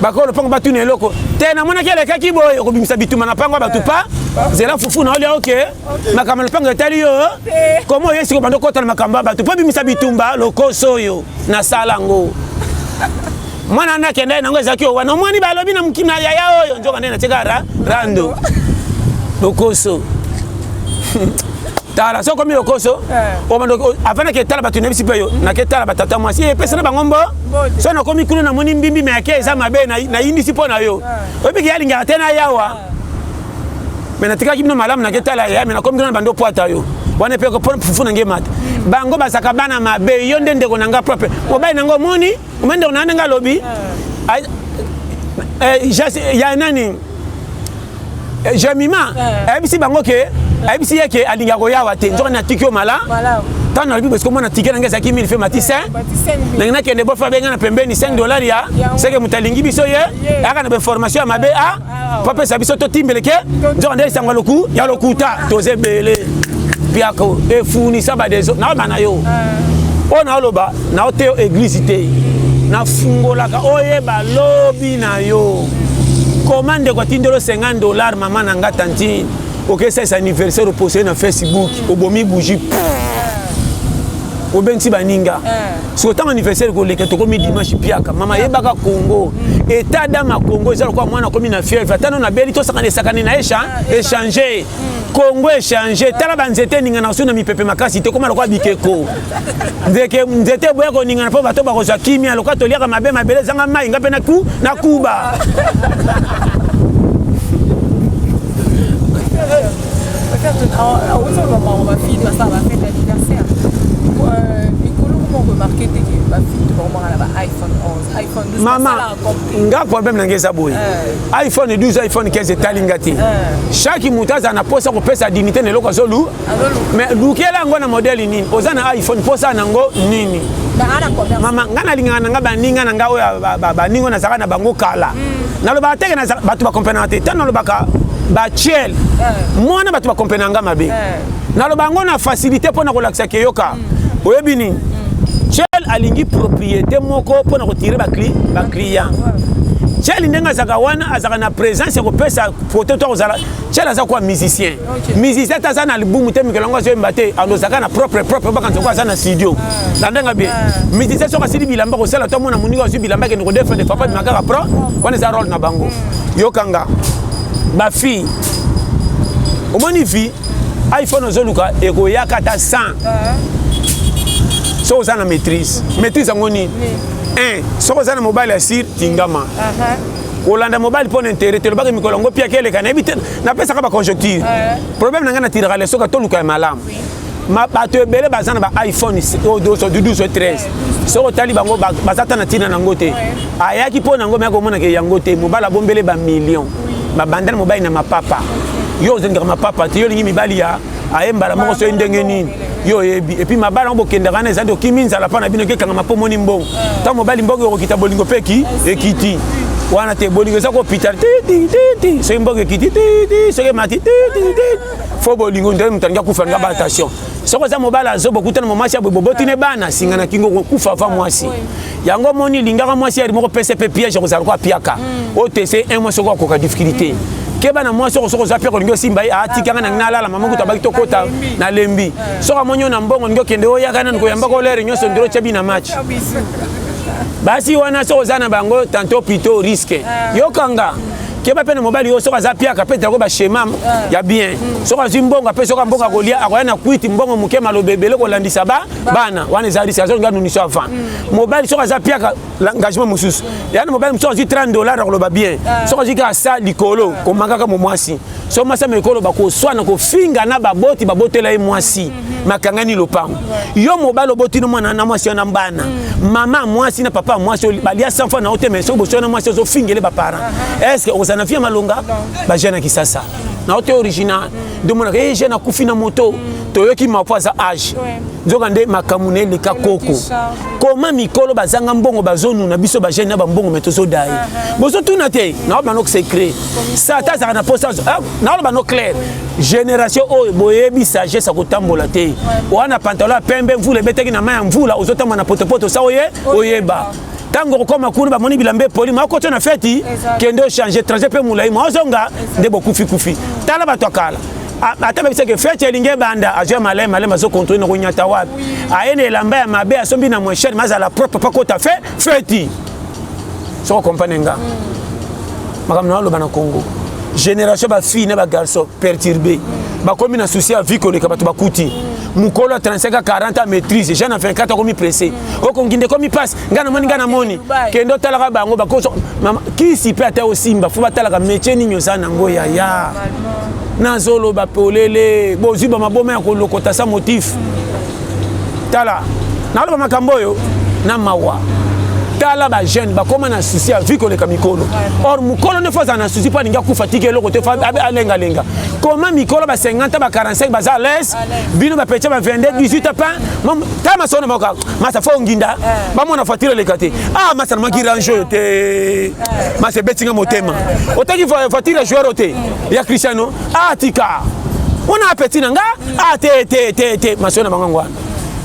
bakolo pango batu ne loko tena mona kele kaki boyo ko bimisa bituma na pango batu pa zela fufu na oli okay makamba pango etali yo komo yesi ko bando kota na makamba batu pa bimisa bitumba loko soyo na salango mwana na kenda na ngoza kyo wana mwani balobi na mkina ya oyo njoka nena chekara rando lokoso tala so komi lokoso o bando avana ke tala batu ne bisi peyo na ke tala batata mwasi e pesa na bangombo so na komi kuna na moni mbimbi me yake za mabe na indi sipo na yo obi ki alinga tena yawa mena tika kibino malamu na ke tala ya mena komi kuna bando poata yo wana pe ko fufu na ngemata bango basaka bana mabe yo ndende ko nanga propre obai nango moni umende unanga lobi ya nani jamima abisi bango ke abisi yake alinga ko yawa te njo na tikio mala tana libi parce que mona ticket ngeza ki 1000 fait matisse na kende bo fa benga na pembeni $5 ya seke mutalingi biso ye aka na be formation mabe papa sa biso to timbeleke njo ndeli sangwa loku ya lokuta toze bele biako e funi saba dezo na bana yo ona oloba na oteo église te na fungola ka oyeba lobi na yo commande ko tindelo $50 mama na ngata tantine ok c'est anniversaire reposé na Facebook obomi bougie obensi baninga so tant anniversaire ko leka to komi dimanche piaka mama yebaka Congo état dama Congo ezalo kwa mwana komi na fièvre tano na beli to sakane na échanger Congo échanger tala banzete ninga na suna mipepe makasi te koma lokwa bikeko nzete boya ko ninga na po bato ba ko kimia lokwa to liaka mabele zanga mai ngape na kuba on va finir ça, on va faire l'anniversaire. On remarqué que ma fille vraiment à iPhone 11, iPhone 12. Maman, nga problème na ngeza boy. iPhone 12, iPhone 15 talingati. Chaque mutaza na posa ko pesa dignité ne loko zolu. Mais lukela ngona modèle nini? Ozana iPhone posa nango nini? Mama ngana lingana nga baninga na nga oya baningo na saka na bango kala. Na lo ba teke na batu ba complémentaire. Tano lo baka ba chiel. Mwana batu ba complémentaire mabe. Na lo bango na facilité pona ko laksa keyoka. Oyebi nini? Chel alingi propriété moko pona ko tirer ba client. Chel ndenga zaka wana azaka na présence ko pesa photo to ozala. Chel azaka kwa musicien. Musicien taza na albumu te mikelongo zo mbate andozaka na propre ba kanzo kwa na studio. Ndenga bien. Musicien so ka sidi bilamba ko sala to mona muninga zo bilamba ke ko defendre papa de makaka pro. Wana za rôle na bango. Yokanga. Ba fille. Omoni fi iPhone ozoluka eko yakata 100. So ozana maîtrise ngoni so ozana mobile asir tingama olanda mobile pour intérêt te lobaka mikolongo pia kele kana ebite na pesa ka ba conjoncture problème na ngana tiraka le soka toluka malam ma bato ebele bazana ba iPhone 12 13 so tali bango bazata na tina nango te ayaki po nango meko mona ke yango te mobile bombele ba million ba bandana mobile na mapapa yo zenga mapapa te yo lingi mibali ya ayembala moko so ndenge nini yo yebi et puis mabala ngo kendaka na zando kiminza la pana bino kekanga mapomoni mbongo ta mobali mbongo okita bolingo peki ekiti wana te bolingo za ko pitar ti so mbongo ekiti ti so ke mati ti fo bolingo ndem mutanga kufa nga ba attention soko za mobala zo bokutana momasi ya boboti ne bana singana kingo kufa fa mwasi yango moni lingaka mwasi ya moko pese pe piège ko za ko piaka o tc un mois soko ko difficulté keba na mwasi soko za pia ko lingo simba atikanga na nala la mamangu tabaki tokota na lembi soko monyo na mbongo ngo kende o yakana ngo yamba ko lere nyoso ndiro chebi na match basi wana soko za na bango tanto pito risque yokanga keba pene mobali yo soka za piaka pete ko ba schéma ya bien soka zimbonga pe soka mbonga kolia akoya na kwiti mbongo muke malobebele ko landisa bana wana za risation nganu ni so avant mobali soka za piaka l'engagement mususu yana mobali soka zi $30 ko ba bien soka zi ka sa likolo ko mangaka mo mwasi so masa mekolo ba ko swana ko finga na baboti babotela e mwasi makangani lopango yo mobali oboti no mwana na mwasi na mbana mama mwasi na papa mwasi balia sans fois na oteme so bosona mwasi so fingele ba parents est-ce que na fia malonga ba jeune kisasa na ote original de mona ke jeune akufina moto toyoki mapoza âge nzoka nde makamune le kakoko koma mikolo bazanga mbongo bazonu na biso ba jeune na mbongo metozo dai bozo tuna te na ba no secret sata za na posta na ba no clair génération o boyebi sagesse akotambola te wana pantalon pembe mvula beteki na maya mvula ozotamba na potopoto sa oyeba tango koma kuni ba moni bilambe poli ma ko tona feti kendo changer trajet pe mulai ma ozonga nde bokufi tala batokala ata bebisa ke feti elinge banda aje malai mazo contrôler no nyata wapi ayene lamba ya mabe asombi na mwesheri mazala propre pa ko ta feti so compagnie nga makamna lo bana Congo génération ba fille na ba garçon perturbé ba komi na souci à vie ko le kabato bakuti mukolo 35 à 40 à maîtrise jeune à 24 komi pressé o konginde komi passe ngana moni kendo talaka bango ba ko ki si pe ata aussi mba fu batalaka métier ni nyoza nango ya na zolo ba polele bozi ba maboma ya ko lokota sa motif tala na lo ba makamboyo na mawa tala ba jeune ba koma na souci à vie ko le kamikolo or mukolo ne fois na souci pas ninga ku fatiguer le côté fa alenga comment mikolo ba 50 ba 45 ba za l'aise bino ba pecha ba 22 18 pas tama sona moka masa fo nginda ba mona fatire le kate masa na maki ranjo te masa betinga motema otaki fatire joueur te ya Cristiano tika ona appétit nanga te masona mangangwa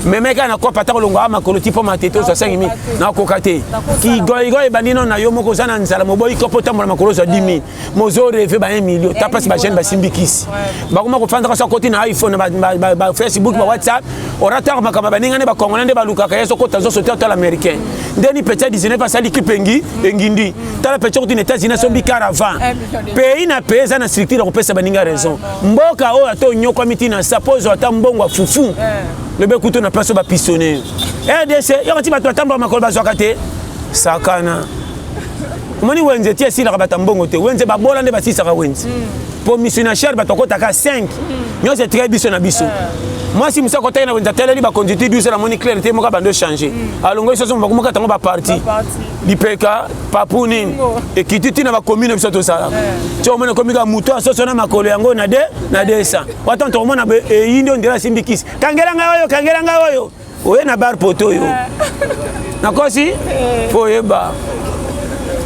memeka na ko patako longo ama ko tipo mateto so 5000 na ko kate ki goy banino na yo moko zana nzala moboy ko pota mo makolo so 10000 mozo reve ba 1 million ta passe ba jeune ba simbikisi ba ko mako fanda ko côté na iPhone ba Facebook ba WhatsApp orateur makama baninga ne ba Congolais nde ba luka ka yeso ko tazo sauter à l'américain ndeni petit 19 pas sali kipengi engindi tala petit ko États-Unis so bi caravan pays na pays na structure ko pesa baninga raison mboka o ato nyoko mitina suppose ata mbongo fufu le bekuto na place ba pistonner RDC yoti ba tamba makolo ba zwakate sakana moni wenze tie sila ka batambongo te wenze ba bola nde ba sisa ka wenze pour missionnaire cher ba tokota ka 5 nyoze très biso na biso moi si musa kota na wenza tele ba conduite biso la moni clarté mo ka bando changer alongo so mo ka tango ba parti lipeka papuni ekititi na ba commune biso to sala cho mona komika muto asoso na makolo yango na de ça watanto mona be yindi ondira simbikisi kangela nga oyo oye na bar poto yo nakosi foyeba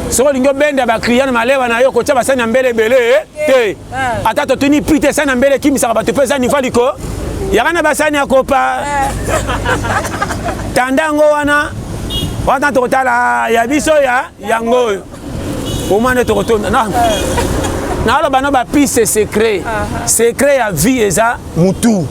so lingo benda ba client malewa na yo ko tsa basana mbele bele te ata to tuni prite sana mbele kimisa ba te pesa ni faliko yakana basani akopa tandango wana to tala ya biso ya yango o mane to to na lo bana ba piste secret ya vie eza mutu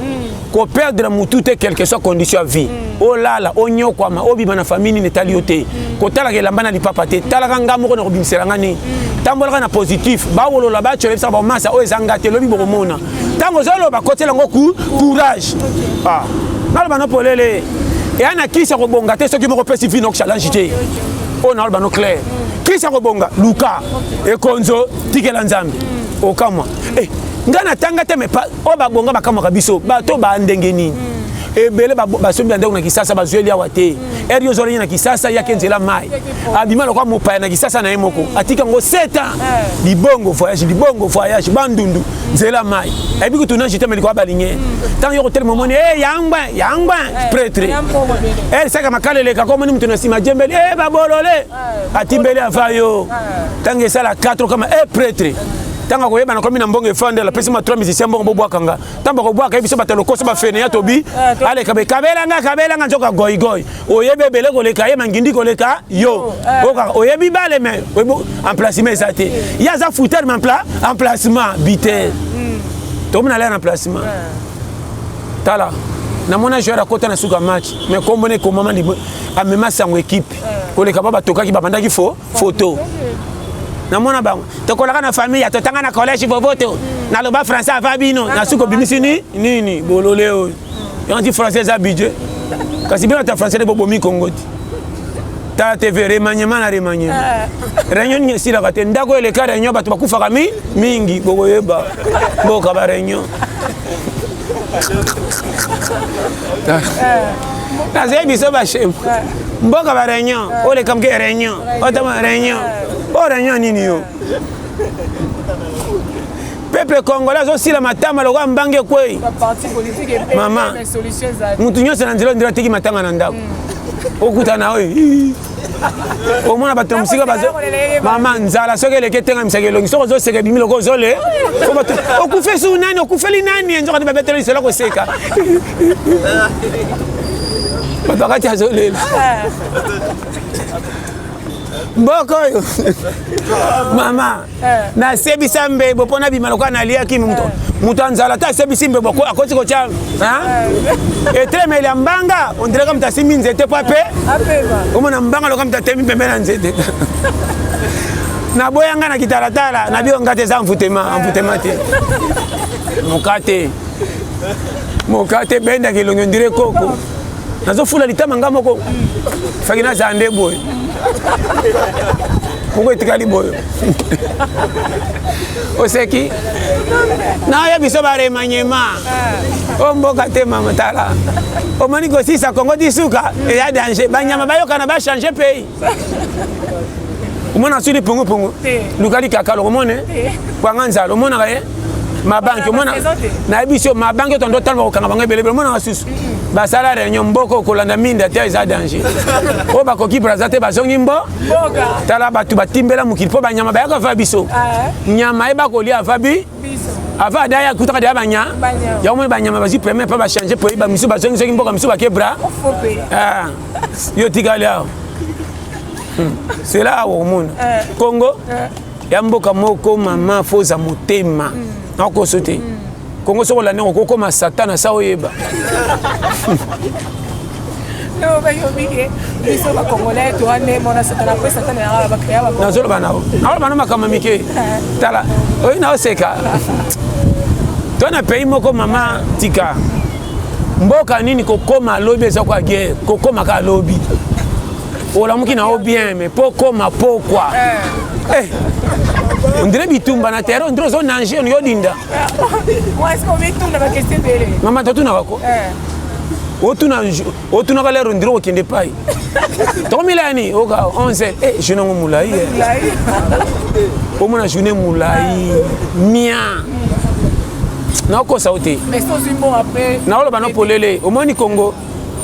ko perdre mutu te quelque soit condition à vie o lala o nyokwa ma obi bana famille ne tali yote ko tala ke lambana li papa te tala kanga moko na kobimisela ngani tambola na positif ba wolo la ba tshole sa ba masa o ezanga te lobi boko mona tango zolo ba kotela ngo courage na lo bana polele et ana kisa ko bonga te soki moko pesi vino challenge te o na lo bana clair kisa ko bonga luka e konzo tikela nzambe okamwa ngana tanga te me pa o ba bonga bakama kabiso ba to ba ndenge nini ebele basombi ndeko na Kisasa bazweli awa te eri ozoli na Kisasa yake nzela mai abima lokwa mopaya na Kisasa na ye moko atika ngo 7 ans libongo voyage bandundu nzela mai ebi kutuna jite me likwa balinye tant yo hotel momoni yangba prêtre saka makalele ka komoni mtu na sima jembeli babolole atimbele afayo tange sala 4 kama prêtre tanga koyeba na komi na mbongo efande la pesi ma 3 musiciens mbongo bobwakanga tamba kobwaka ebiso batalo koso ba fene ya tobi ale kabela nga nzoka goy oyebe bele koleka ye mangindi koleka yo oka oyebi bale me emplacement ezate ya za fouteur emplacement bité to mona la emplacement tala na mona joueur akota na suka match mais kombone ko mama libo amema sango équipe koleka baba tokaki babandaki photo namona bango tokolaka na famille totanga na collège vovoto na loba français avabino na suko bimisini nini bolole oyo yanti français za budget kasi bien ta français de bobomi kongoti ta TV remanyema na remanyema réunion ni sila kate ndako ele ka réunion batu bakufaka mingi bokoyeba boka ba réunion Nazé biso ba chef mboka ba réunion ole kamke réunion otama réunion réunion nini yo peuple congolais aussi la matama lokwa mbange kwei mama mutu nyonso na nzela ndira tiki matanga na ndako okuta na oyi omona bato musika bazo mama nzala soki eleke tenga misaka elongi soki ozoseka bimi loko ozole okufe su nani okufeli nani nzoka te babetelo lisolo koseka bato akati azolela mboko oyo mama nasebisa mbebo mpona bima lokwa naliaki mutu anzala ta asebisi mbebo akoti kotya etremeli ya mbanga ondireka mutu asimbi nzete po ape omona mbanga lokwa mutu atemi pembe na nzete naboyanga na kitalatala nabionga te eza mvutema te mokate bendaki elongi ondire koko nazofula litama nga moko faki nazande boye moko etikali boyo oseki naoya biso baremanyema o mboka te mama tala omoni kosisa kongo disuka eya danger banyama bayokana bachange pays omona suli pungupungu lukali kakalo omone kwanga nzala omonaka ye mabanki omona nayebi biso mabanki otondo tala bakokanga bango ebelebele omonaka susu basala réunion mboko kolanda minda te eza danger oyo bakoki braza te bazongi tala bato batimbela mokili mpo banyama bayaka ava biso nyama ye bakolia ava ava adaya kutaka deya banya yaomoni banyama bazwi premier mpo bachange po yeba misu bazongi soki mboka misu bakebra yo tikali awa cela awa omona kongo ya mboka moko mama foza motema nakoso te kongo soko lande okokoma satana sa oyeba nazoloba nao naoloba makambo mike tala oyo naoseka to na pays moko mama tika mboka nini kokoma alobi eza kwa guerre kokoma ka alobi olamuki nao bien mais pokoma pokwa on dirait bitumba na terre on dirait zo nanger on yodinda mama totuna bako otuna ka lero ndiro okende pai tokomilani oka 11 je nango mulai omona journée mulai mia nakosa ote naoloba no polele omoni Congo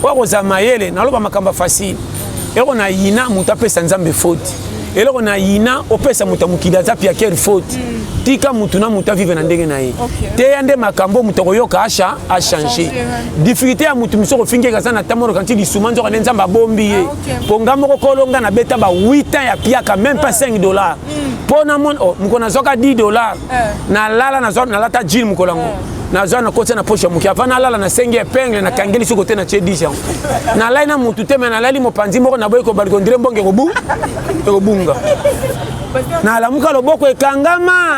wakoza mayele naoloba makamba facile eloko na yina mutu apesa nzambe faute eloko na yina opesa mutu mokili aza pia kere faute tika mutu na mutu avive na ndenge na ye te ya nde makambo mutu akoyoka achange difficulté ya mutu miso kofingi ekaza na tamoro kanti lisuma nzoka nde nzambe abombi ye mpo nga moko kolonga na beta ba 8 ans ya piaka même pas $5 mpo na mona moko nazwaka $10 nalala nalata jile mokolo yango nazwa na kotia na poche ya moki avant nalala na sengi epingle na kangeli soko te na tie 10 yango nalai na mutu te me nalali mopanzi moko na boyi kobali kondire mbonge ekobunga nalamuka loboko ekangama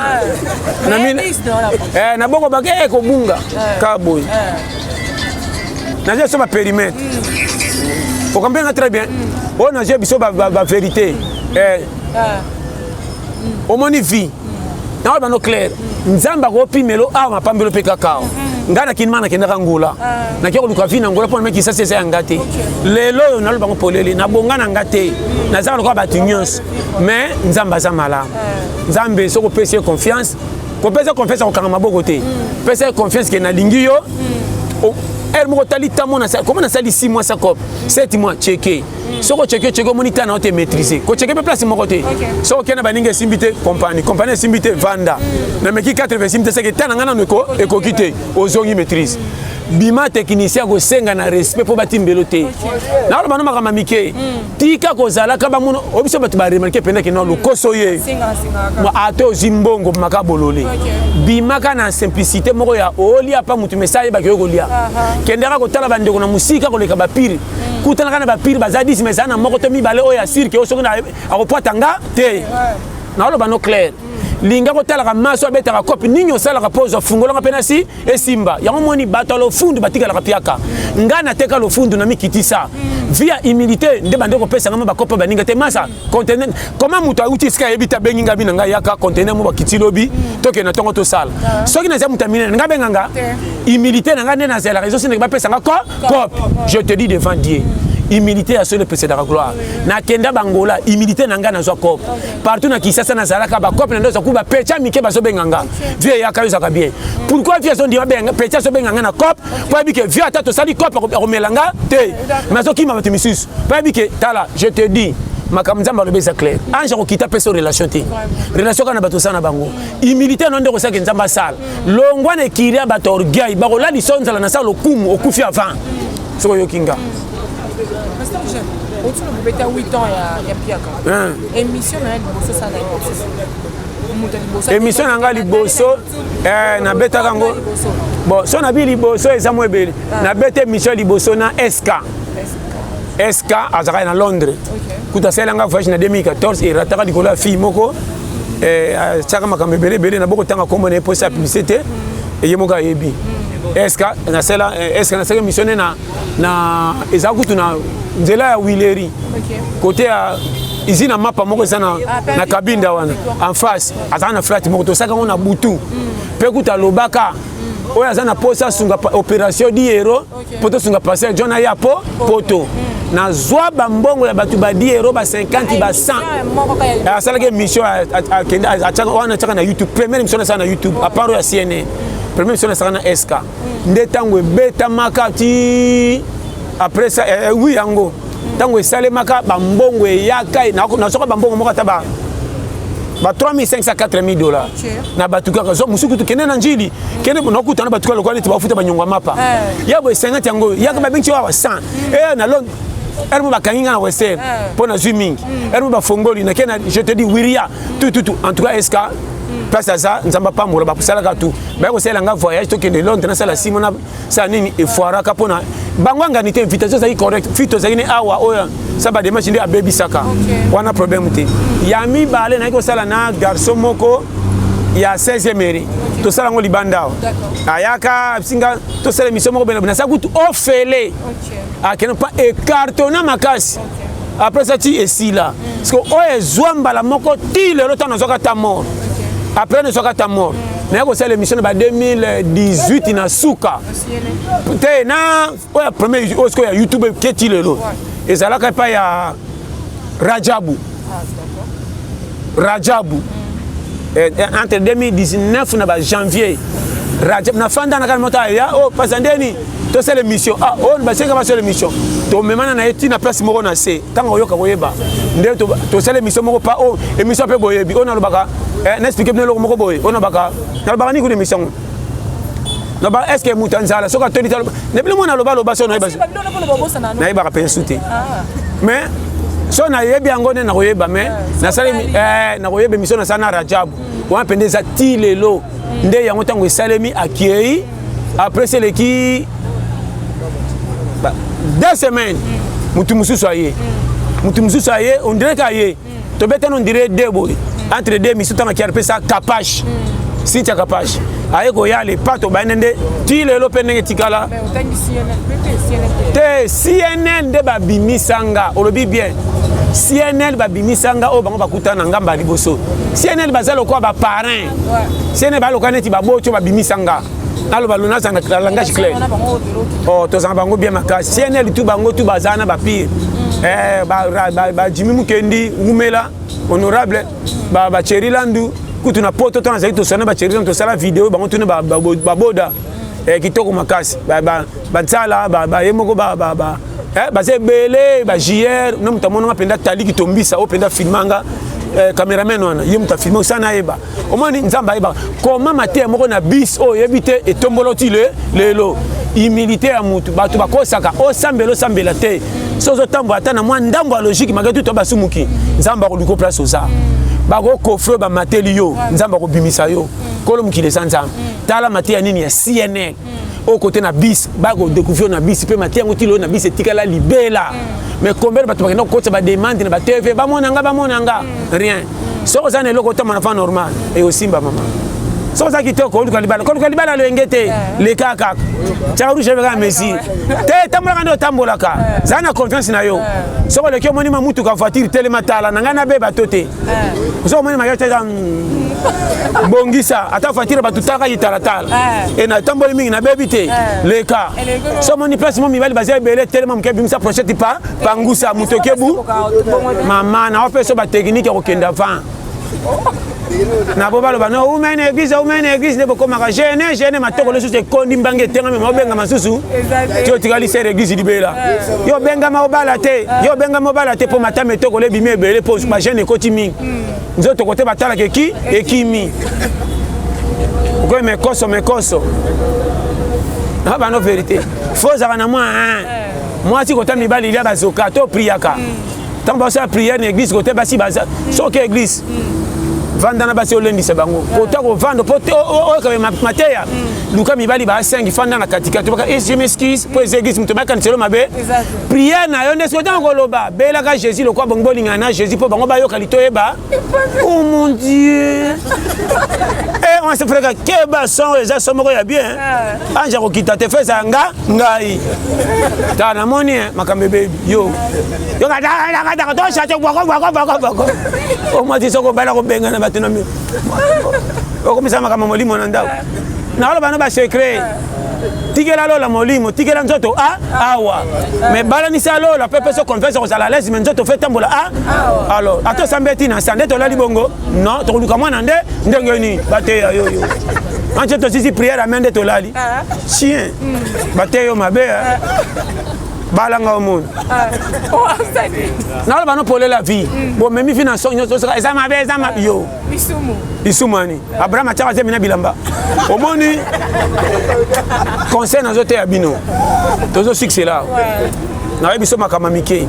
na boko bake ekobunga ka boyi naje so baperimetre okambenga très bien oyo naje biso bavérité omoni vie naoyo bano claire nzambe akopimelo awa mapambelo mpe kakao ngana kinima na kendaka ngula na kyo luka vina ngula pona meki sasa ya ngate lelo na lobango polele na bonga na ngate na zaka ko batu nyons mais nzamba za mala nzambe soko pese confiance ko pese confiance ko kanga maboko te pese confiance ke na lingi yo elle mo tali tamo na sa comment na sali 6 mois sa cop 7 mois checker soko checker monita na te maîtriser ko checker pe place mo côté soko kena baninga simbité compagnie simbité vanda na meki 80 simbité c'est que tana ngana nko ekokite ozongi maîtrise bima technicien ko senga na respect po batimbelo te na lo banoma kama mike tika ko zala ka ba muno obiso batu ba remarquer penda ke no lo kosoye mo ato zimbongo makabolole bima kana simplicité moko ya olia pa mutu message ba ko lia kendera ko tala bande ko na musika ko leka ba pire kutana kana ba pire bazadi mais ana moko to mi bale o ya sirke o soko na akopatanga te na lo bano clair linga ko tala ka maso abeta ka kopi ninyo sala ka pose fungola ka penasi e simba yango moni batalo fundu batika la kapiaka ngana teka lo fundu na mikitisa via humilité nde bande ko pesa ngama ba kopa baninga te masa conteneur comment muto auti ska ebita benginga binanga yaka conteneur mo bakitilobi toke na tongo to sala soki na za mutamine nga benganga humilité nga nde na zela réseau sine ba pesa nga cop je te dis devant Dieu humilité à seul précédent la gloire na kenda bangola humilité nanga na zo cop partout na kisasa na zalaka ba cop na ndo zakuba pecha mike baso benganga vie ya kayo zaka bien pourquoi vie son di benga pecha so benganga na cop pour bi que vie atato sali cop romelanga te mazo ki mama timisus pour bi que tala je te dis makamzamba le beza clair anja ko kita peso relation te relation kana bato sana bango humilité non de ko saki nzamba sala longwa ne kiria bato orgueil ba ko la lisonza la na sala okumu okufi avant soko yokinga. Au-dessus de 8 ans, il y a Piaka. Émission, émission nanga liboso na beta kango bon so na bi liboso ezamo ebele na beta émission liboso na SK azaka na Londres kuta selanga voyage na 2014 et rataka dikola fille moko chaka makambe bele na boko tanga kombo na posa publicité et yemoka yebi SK na sela missionné na ezakutu na nzela ya Wileri côté ya izina mapa moko sana na kabinda wana en face azana flat moko to saka on a butu pe kuta lobaka oya azana posa sunga opération di héros poto sunga passer jona ya poto na zwa bambongo ya batu ba 10 euros ba 50 ba 100 asala ke mission wana chaka na YouTube première mission na YouTube à part ya CNN première mission na SK ndetango beta makati après ça oui yango tango esale maka bambongo yaka na soka bambongo moko taba ba 3500 4000 dollars na batuka ka zo musuku to kene na njili kene bonokuta na batuka lokwa neti bafuta banyongwa mapa yabo 50 yango yaka ba binchi wa 100 na lon ermo bakanginga na western pona zooming ermo ba fongoli na kena je te dis wiria tout en tout cas SK place ça nzamba pa mola ba pusala ka tout ba ko sela nga voyage to kende Londres na sala simona sa nini e foira ka pona bangwanga ni te invitation za correct fito za ni awa oya saba de machine a baby saka wana problème te yami bale na ko sala na garçon moko ya 16e mairie to sala ngo libandao ayaka singa to sala mission moko bena sa kutu ofele akeno pas écartona makasi après ça tu es là parce que oye zwamba la moko ti le temps nazoka ta mort après ne soka ta mort na ko sala émission ba 2018 na suka te na oya premier osko ya YouTube keti lelo ezalaka pa ya Rajabu entre 2019 na ba janvier Rajab na fanda na kan mota ya pasandeni to sala émission on ba seka ba sala émission to memana na eti na place moko na se tanga yoka koyeba nde to sala émission moko pa émission pe boyebi on alobaka n'explique bien le moko boye on abaka na ba ni ko émission na ba est-ce que mutanzala soka to litalo ne plus mona loba loba so na na ba ka souté mais so na yebi angone na koyeba mais na sala na koyeba émission na sana Rajabu on pendeza ti lelo nde yango tango esalemi akiei après c'est le qui 2 semaines mutu mususu aye on dirait qu'aye to beten on dirait debo entre deux missions tanga ki arpe ça capache si tu capache aye ko yale pato banende ti lelo penenge tikala te CNN de babimisanga olobi bien CNN babimisanga o bango bakutana ngamba liboso CNN bazalo ko ba parrain CNN ba lokane ti babocho babimisanga aloba lona za na langage clair oh tozanga bango bien makasi CNL tout bango tout bazana ba pire ba Jimmy Mukendi Umela honorable ba Cherry Landu kutu na poto to na zaki to sona ba Cherry Landu to sala vidéo bango tuna ba boda kitoko makasi ba tsala ba yemoko ba bazebele ba JR no mutamono penda tali kitombisa o penda filmanga cameraman wana ye muta filmer sana eba omoni nzamba eba koma mate moko na bis o yebite etomboloti lelo humilité ya mutu batu bakosaka o sambela te sozo tambo ata na mwa ndambo ya logique magatu to basumuki nzamba ko liko place oza bako kofre ba mateli yo nzamba ko bimisa yo kolo mukile sanzamba tala mate ya nini ya CNL au côté na bis bako découvrir na bis pe mate yango tilo na bis etikala libela mais combien de bato bakenda kokotisa ba demande na ba TV ba monanga rien soko za na eloko ta mwana fa normal et aussi mba mama soko za kitoko oluka libala lo engete le kaka chauru cheve ka Messi te tambola ndo tambolaka za na confiance na yo soko le kyo moni ma mutu ka voiture telematala nanga na be bato te soko moni ma yo te bongisa ata voiture bato taka yitalatala et na tamboli mingi na bebi te le ka so moni place mo mibali bazia bele tellement mke bimisa prochette pa pangusa mutokebu mama na opeso ba technique ko kenda van na bo balo bano women église ne boko maka jeune matoko le susu kondi mbange tenga me mobenga masusu to tikali ser église libela yo benga mobala te po matame toko le bime bele po ba jeune ekoti mingi nzoto kote batala keki ekimi ko mekoso na bano vérité faut avoir na moi si kota mibali ya bazoka to priaka tant ba sa prière na église kote basi baza so ke église vandana basi olendisa bango kota ko vando pote o ka mateya luka mibali ba 5 fanda na katika to baka je m'excuse pour les églises muto baka nselo mabe prière na yo ndesko tango loba bela ka Jésus le kwa bongo linga na Jésus po bango ba yo kalito eba oh mon Dieu et on se frère keba son les asomoko ya bien anja ko kita te feza ngai ta na moni makambe baby yo ga to chacho boko o mo ti soko bala ko benga na batunami o misama kama molimo na ndao na wala bana ba secret tikela lola molimo tikela nzoto awa mais bala ni sa lola pepe so confesse ko sala laisse mais nzoto fait tambola alors ato sambeti na sande to la libongo non to luka mwana ndenge ni bate yo anche to sisi prière amende to lali chien bate yo mabe balanga au monde na ba no pole la vie bon même finance nyoso ça ma yo bisumani Abraham ataka zemina bilamba omoni conseil na zote ya bino tozo succès là na biso makama mike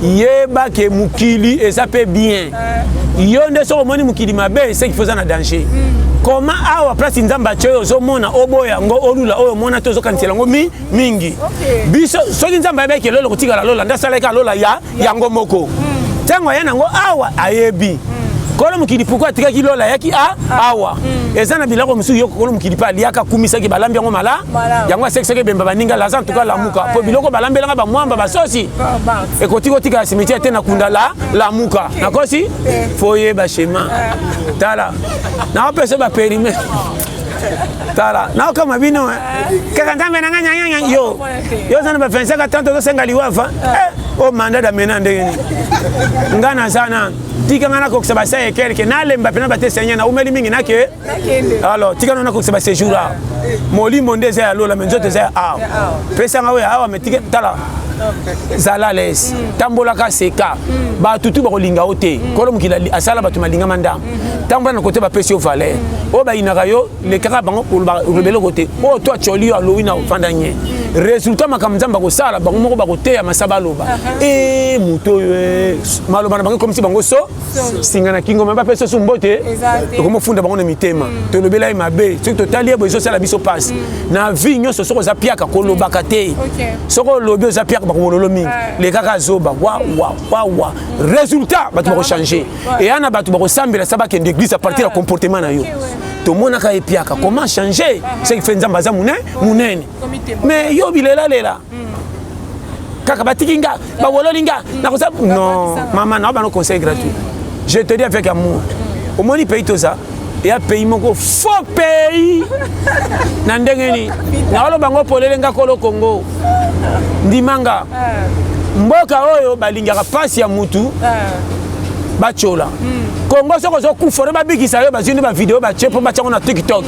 yeba ke mukili esape bien yo nde so omoni mukili mabe c'est qu'il faut en danger comment awa place nzamba choyo zo mona oboya ngo olula oyo mona tozo kanitela ngo mingi biso soki nzamba yebeke lolo kotikala lola ndasaleka lola yango moko tango yana ngo awa ayebi kolo mukili pourquoi tikaki lola yaki awa ezana bilako musu yo kolo mukili pa liaka kumisa ki balambi yango mala yango sekeke bemba baninga la en tout cas la muka po biloko balambelanga ba mwamba basosi ekotiko tika cimetière te na kunda la muka nakosi foye ba schéma tala na opese ba périmètre tala na kama bino kaka ngambe na nganya yo zana ba 25 30 to senga liwafa o manda da menande ngana sana tika ngana ko kusaba sa ekelke na lemba pena bate senya na umeli mingi nake alors tika na ko kusaba séjour molimo ndeze ya lola menzote za pesa ngawe awa metika tala zala les tambola ka seka ba tutu ba kolinga ote kolo mukila asala batu malinga mandam tambola na côté ba pesi o valeur o ba inaka yo le kaka bango rebelo côté o to choli alo ina fandanye résultat makamzamba ko sala bango moko ba côté ya masaba loba muto maloba na bango comme si bango so singa na kingo ba pesi so mbote ko mo funda bango na mitema to lobela mabe so to talia bo so sala biso passe na vie nyoso soko za piaka ko lobaka te soko lobi za piaka les kaka zoba wa résultat batu ba changer et ana batu ba sambela sabaka d'église à partir du comportement na yo to mona ka epiaka comment changer c'est qui fait nzamba za munene mais yo bilela lela kaka batikinga ba wololinga na ko non maman na ba no conseil gratuit je te dis avec amour au moni pays toza ya pays moko faux pays na ndenge ni na olo bango polele nga kolo Congo ndimanga mboka oyo balingaka pasi ya mutu bachola Congo soko zo kufore babikisa yo bazini ba video ba chepo ba chango na TikTok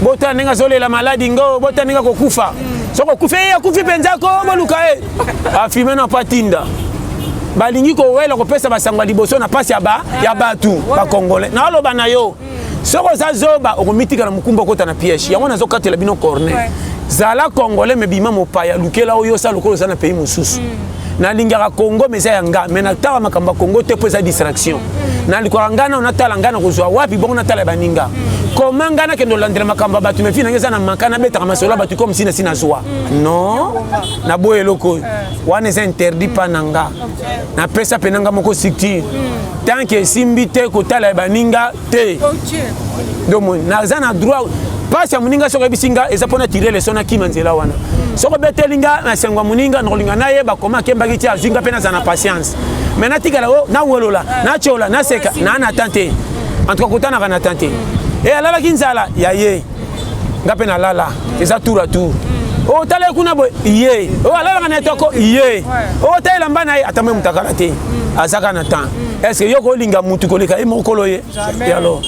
bota ninga zolela maladi ngo bota ninga kokufa soko kufa ya kufi penzako boluka afime na patinda balingi ko wela ko pesa basangwa liboso na pasi ya batu ba congolais na oloba na yo soko za zoba okomitika na mukumba kota na piège yango nazo katela bino corner zala congolais me bima mopaya lukela oyo sa lokolo za na pays mosusu na lingaka Congo meza yanga me na tala makamba Congo te pesa distraction na likwa ngana on atala ngana kozwa wapi bongo na tala baninga koma ngana kendo landela makamba batu me fina ngeza na makana beta masola batu comme si na sina zwa non na boye loko wana c'est interdit pa nanga na pesa penanga moko sikti tant que simbite ko tala baninga te donc na zana droit pasi ya muninga soko bisinga eza pona tirer les sona kimanzela wana soko betelinga na sengwa muninga nolinga naye bakoma kembaki tia zinga pena za na patience mena tigala o na wolola na chola na seka na tante en tout cas kotana kana tante et alala kinzala ya ye ngape na lala eza tour à tour o tala kuna bo ye o alala kana toko ye o tala mbana ye atamwe mutakala te azaka na temps est-ce que yoko linga mutu koleka e mokolo ye ya lo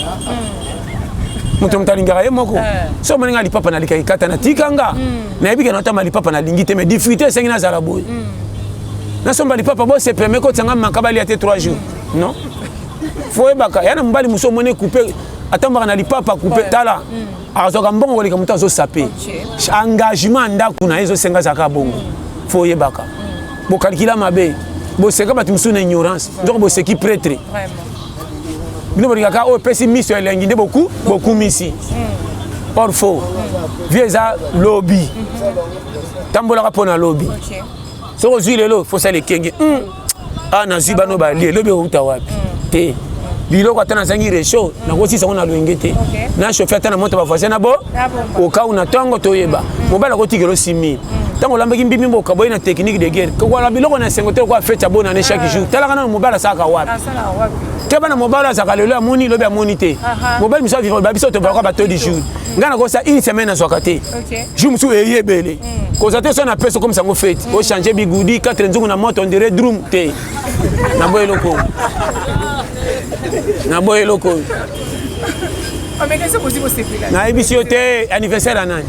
mutu mtalingaka ye moko so moninga lipapa na lika ikata na tikanga na yebika na tama lipapa na lingi te mais difficulté sengi na zala boy na somba lipapa bo se permet ko tsanga makabali ate 3 jours non faut ebaka yana mbali muso mone couper atamba na lipapa couper tala azoka mbongo kolika mutu azo saper engagement ndaku na ezo senga zaka bongo faut ebaka bo calcula mabe bo seka batu musu na ignorance donc bo seki prêtre vraiment bino bolingaka o pesi mission elengi nde beaucoup misi or faux vieza lobby tambola pona lobby soko zui lelo faut ça le kenge na ziba no ba lobby uta wapi te biloko atana zangi resho na kosi sango na loingete na chauffeur atana moto ba voisin na bo o ka una tongo toyeba mobala ko tigelo 6000 tango lambaki mbimbi mboka boy na technique de guerre ko wala biloko na 50 ko fête abona na chaque jour tala kana mobala saka wapi keba na mobala saka lelo amoni lobi amoni te mobala miso vivre ba biso to ba ba to du jour ngana ko sa une semaine na swakate jour musu eyebele ko za te so na peso comme ça ngo fête o changer bigudi 4 nzungu na moto on dirait drum te na boy loko na boy loko mais qu'est-ce que vous dites là na ebisio te anniversaire anani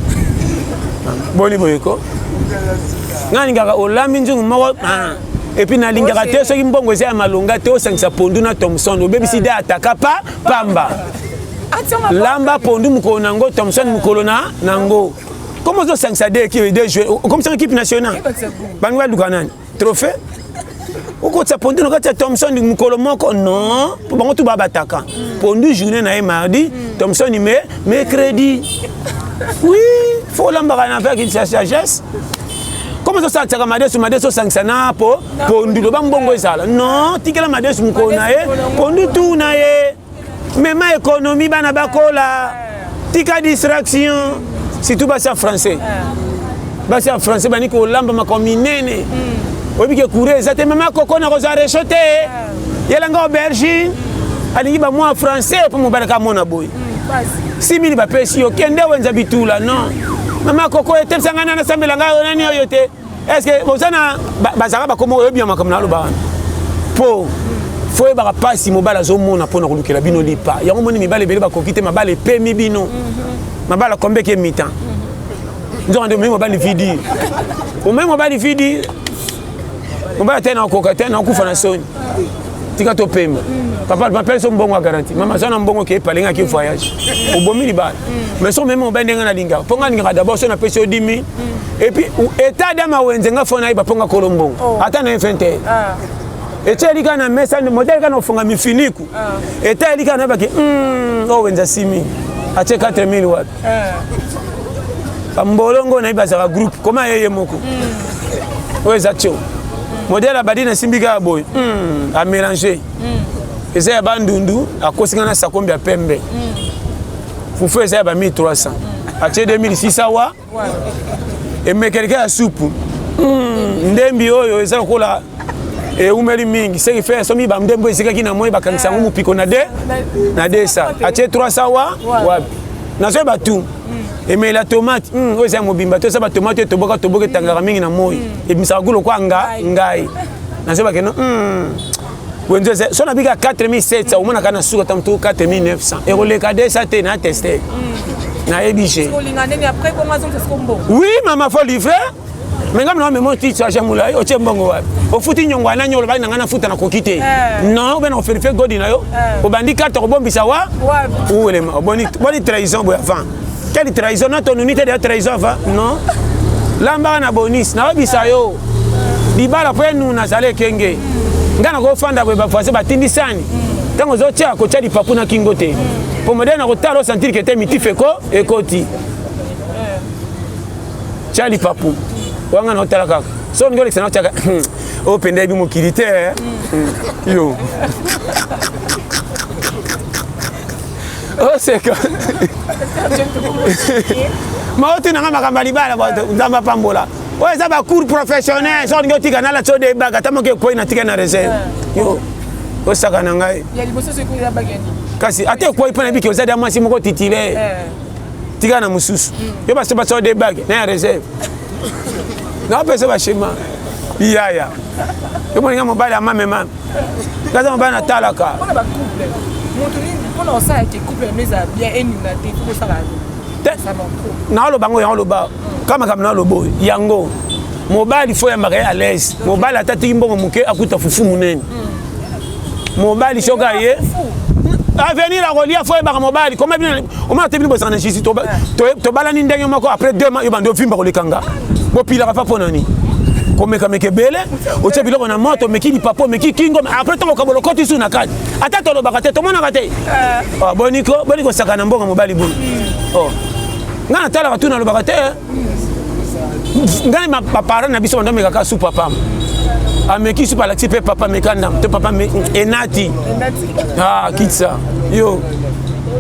boni boyeko ngani ngaka olambi nzungu moko et puis na lingaka te soki mbongo eza ya malonga te osangisa pondu na Thomson obebisi de ataka pamba lamba pondu mukolo nango Thomson mukolo na nango comment osangisa de équipe de jouer comme ça équipe nationale bango baluka nani trophée okotsa pondu na kati ya Thomson mukolo moko non po bango tu babataka pondu journée na mardi Thomson mercredi oui faut lamba na avec une sagesse. Comment ça s'attire à Madeso Sansana pour nous bambongo ezala non tikela Madeso mukona pour nous tout na mais ma économie bana bakola tika distraction si tout basa français basa français bani ko lamba makominene obi ke courir ezate mama kokona ko za rechoté yelanga aubergine alingi ba moi français pour mobalaka mona boy 6000 ba pesi yo kende wenza bitula non mama koko etel sangana na sambela nga nani oyo te est-ce que bozana bazaka ba komo bien makamna lo ba po foi ba pasi mobala zo mona pona ko lukela bino lipa yango moni mibale bele ba kokite mabale pemi bino mabala kombe ke mitan nzo ande mobile vidi o même mobile vidi mobile tena ko katena ku fana soni tika to pema papa m'appelle son bongo garantie mama zona mbongo ke palinga ki voyage o bomi libala mais son même mobile ndenga na linga ponga ninga d'abord son appelle 10 000 et puis état dama wenze nga fona iba ponga kolombongo ata na infante et elika na mesa modèle kana ofunga mifiniku et elika na baki o wenza 6 000 ache 4 000 wapi pambolongo na iba za groupe comment yeye moko weza cho modèle abadina simbika boy a mélanger eza ya bandundu akosinga na sakombi ya pembe fufu eza ya ba 1300 ache 2600 wa emekeleka ya supu ndembi oyo eza lokola et umeli mingi c'est fait somi ba ndembo esika ki na moi ba kanisa ngumu piko na de ça atie 300 wa na so ba tout et mais la tomate o za mobimba to ça ba tomate to boka tangara mingi na moi et bisa gulo kwa ngai na so ba keno wenzo so na bika 4700 au mona kana suka tamtu 4900 et le cadet ça te na testé na ebiché oui maman faut livrer mais ngam na memo ti cha jamula o chembongo wapi o futi nyongwa na nyolo ba ngana futa na kokite non ben on fait godi na yo o bandi carte ko bombisa wa ou le boni trahison bo avant quelle trahison na ton unité de trahison va non lamba na bonus na obisa yo dibala po nous na sale kenge ngana ko fanda bo ba fase ba tindisani tango zo tia ko tia papu na kingote pour me donner retard au sentir que t'es mitifeko et koti tia papu wanga na tala kaka so ngole sana chaka o pende bi mokilite yo oh c'est que ma ote na makamba libala ba ndamba pambola ouais ça va cours professionnel so ngoti kana la so de baga tamoke ko ina tika na reserve yo o saka na ngai ya liboso se ko ya bagani kasi ate ko ipana bi ke ozadi amasi moko titile tika na mususu yo ba so de baga na reserve na pesa ba shema yaya yo mona mobile ama mema kaza mobile na talaka on a ba couple moto ni on ça que couple mais ça bien énumératé tout ça là ça va trop na lo bango ya lo ba kama na lo boy yango mobile il faut ya mari à l'aise mobile atati mbongo muke akuta fufu munene mobile shoka ye avenir a relier faut ba mobile comment bien on m'a tebili bosana jisi to balani ndenge mako après 2 mois yo bando vimba ko lekanga bopila ka pona ni komeka mekebele otie biloko na moto meki papo meki kingo après to ko bolokoti su na kati ata to lo bakate to mona kate boniko saka na mbongo mobali bu oh ngana tala ka tuna lo bakate ngani ma papa na biso ndo meka ka su papa ameki su pala tipe papa mekanda to papa enati kitsa yo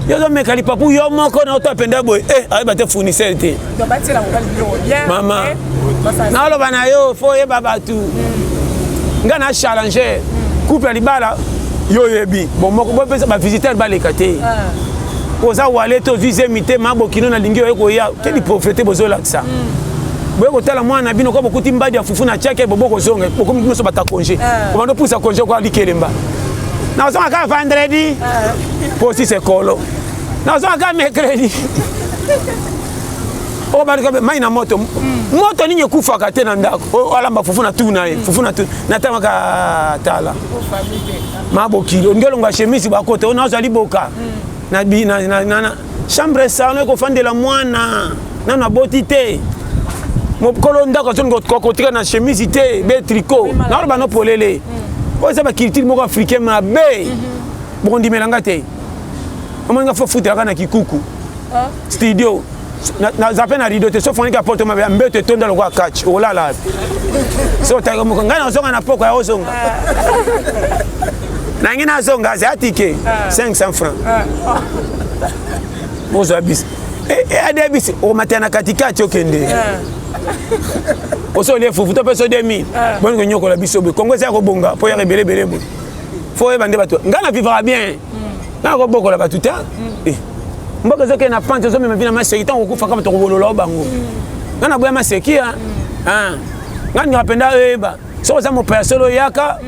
zo mekali papu yo moko na oto apenda boy ayi bate fournisseur te mama na lo bana yo fo ye baba tu ngana challenger couple libala yo yebi bon moko bo pesa ba visiteur ba lekate oza wale to vise mité mabo kino na lingi yo ko ya kedi profiter bozo laksa boye ko tala mwana bino ko bokuti mbadi ya fufu na chake bobo ko zonga bokomi bino so bata congé ko bando pousa congé ko likelemba na osanga ka vendredi posi se kolo na osanga ka mercredi o bari ko mai na moto ni nyekufa ka tena ndako alamba fufu na tu na ye fufu na tu na tama ka tala mabo kilo ngelo ngwa chemise ba kote ona zali boka na bi na chambre salon ko fandela mwana na botité mo kolo ndako zongo ko tika na chemise te be tricot na roba no polele o za ba culture moko africain mabe bondi melanga te omonga fo futa kana kikuku studio na zape na rido te so fonika porte mabe mbete tonda lokwa catch o la so ta ko ngana zonga na poko ya ozonga na ngina zonga za atike 500 francs bozo abis adebis o matana katikati okende oso le fufu to peso 2000 bon ko nyoko la biso be kongo sa ko bonga po ya rebele bele bo fo e bande bato ngana vivra bien na ko boko la batuta mboka zoke na pante zo me vina maseki tango kufa kama to bolola bango ngana boya maseki ngani ngapenda eba so za mo persolo yaka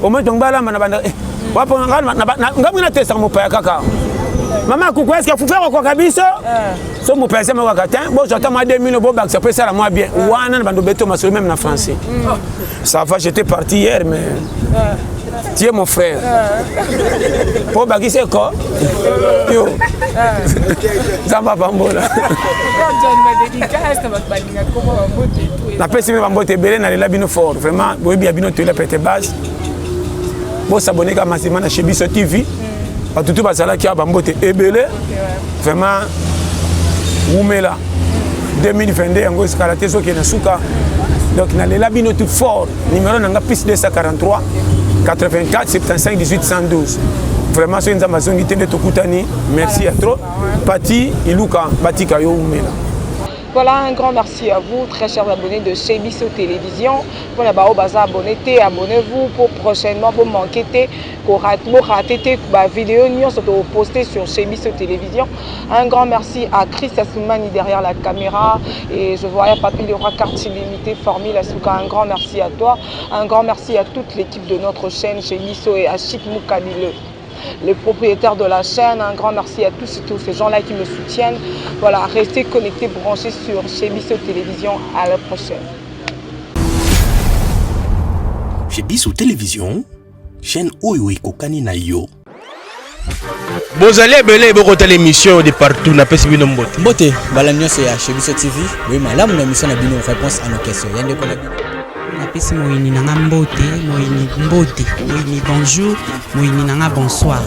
o mo tongbala mana banda wapo ngami na testa mo pa kaka mama kuku est-ce que faut faire quoi kabisa so mo pese mo kaka bon j'attends moi 2000 bo bac ça peut ça moi bien wana bando beto masolo même na français ça va j'étais parti hier mais tu es mon frère po baki c'est quoi yo zamba bambola na pesi me bambote belé na la bino fort vraiment bo bien bino to la pete base bo s'abonner ka masima na Chebiso TV tout bazala ki bambote ebele vraiment umela 2022 yango eskalate soki na suka donc na lela bino tout fort numéro nanga plus 243 84 75 18 112 vraiment so nzamba zongi tende tokutani merci à trop pati iluka batika yo umela Voilà, un grand merci à vous, très chers abonnés de chez Bisso Télévision. Pour les abonnés, abonnez-vous pour prochainement, pour manquer pour rater la vidéo, nous sommes postés sur chez Bisso Télévision. Un grand merci à Chris Assoumani derrière la caméra. Et je voyais Papi le roi carte illimitée, Formule Asuka. Un grand merci à toi. Un grand merci à toute l'équipe de notre chaîne chez Bisso et à Chip Moukadile, les propriétaires de la chaîne. Un grand merci à tous ces gens-là qui me soutiennent. Voilà, restez connectés, branchés sur chez Bisso Télévision. À la prochaine. Chez Bisso Télévision, chaîne Oyo Kokani na yo. Bozali ebele bokota l'émission de partout na pesi bino mbote. Mbote, bala nyonso ya chez Bisso TV. Oui, malamu na émission na bino réponse à nos questions. Yande kona bino. Napesi moyini nanga mbote, moyini bonjour, moyini nanga bonsoir.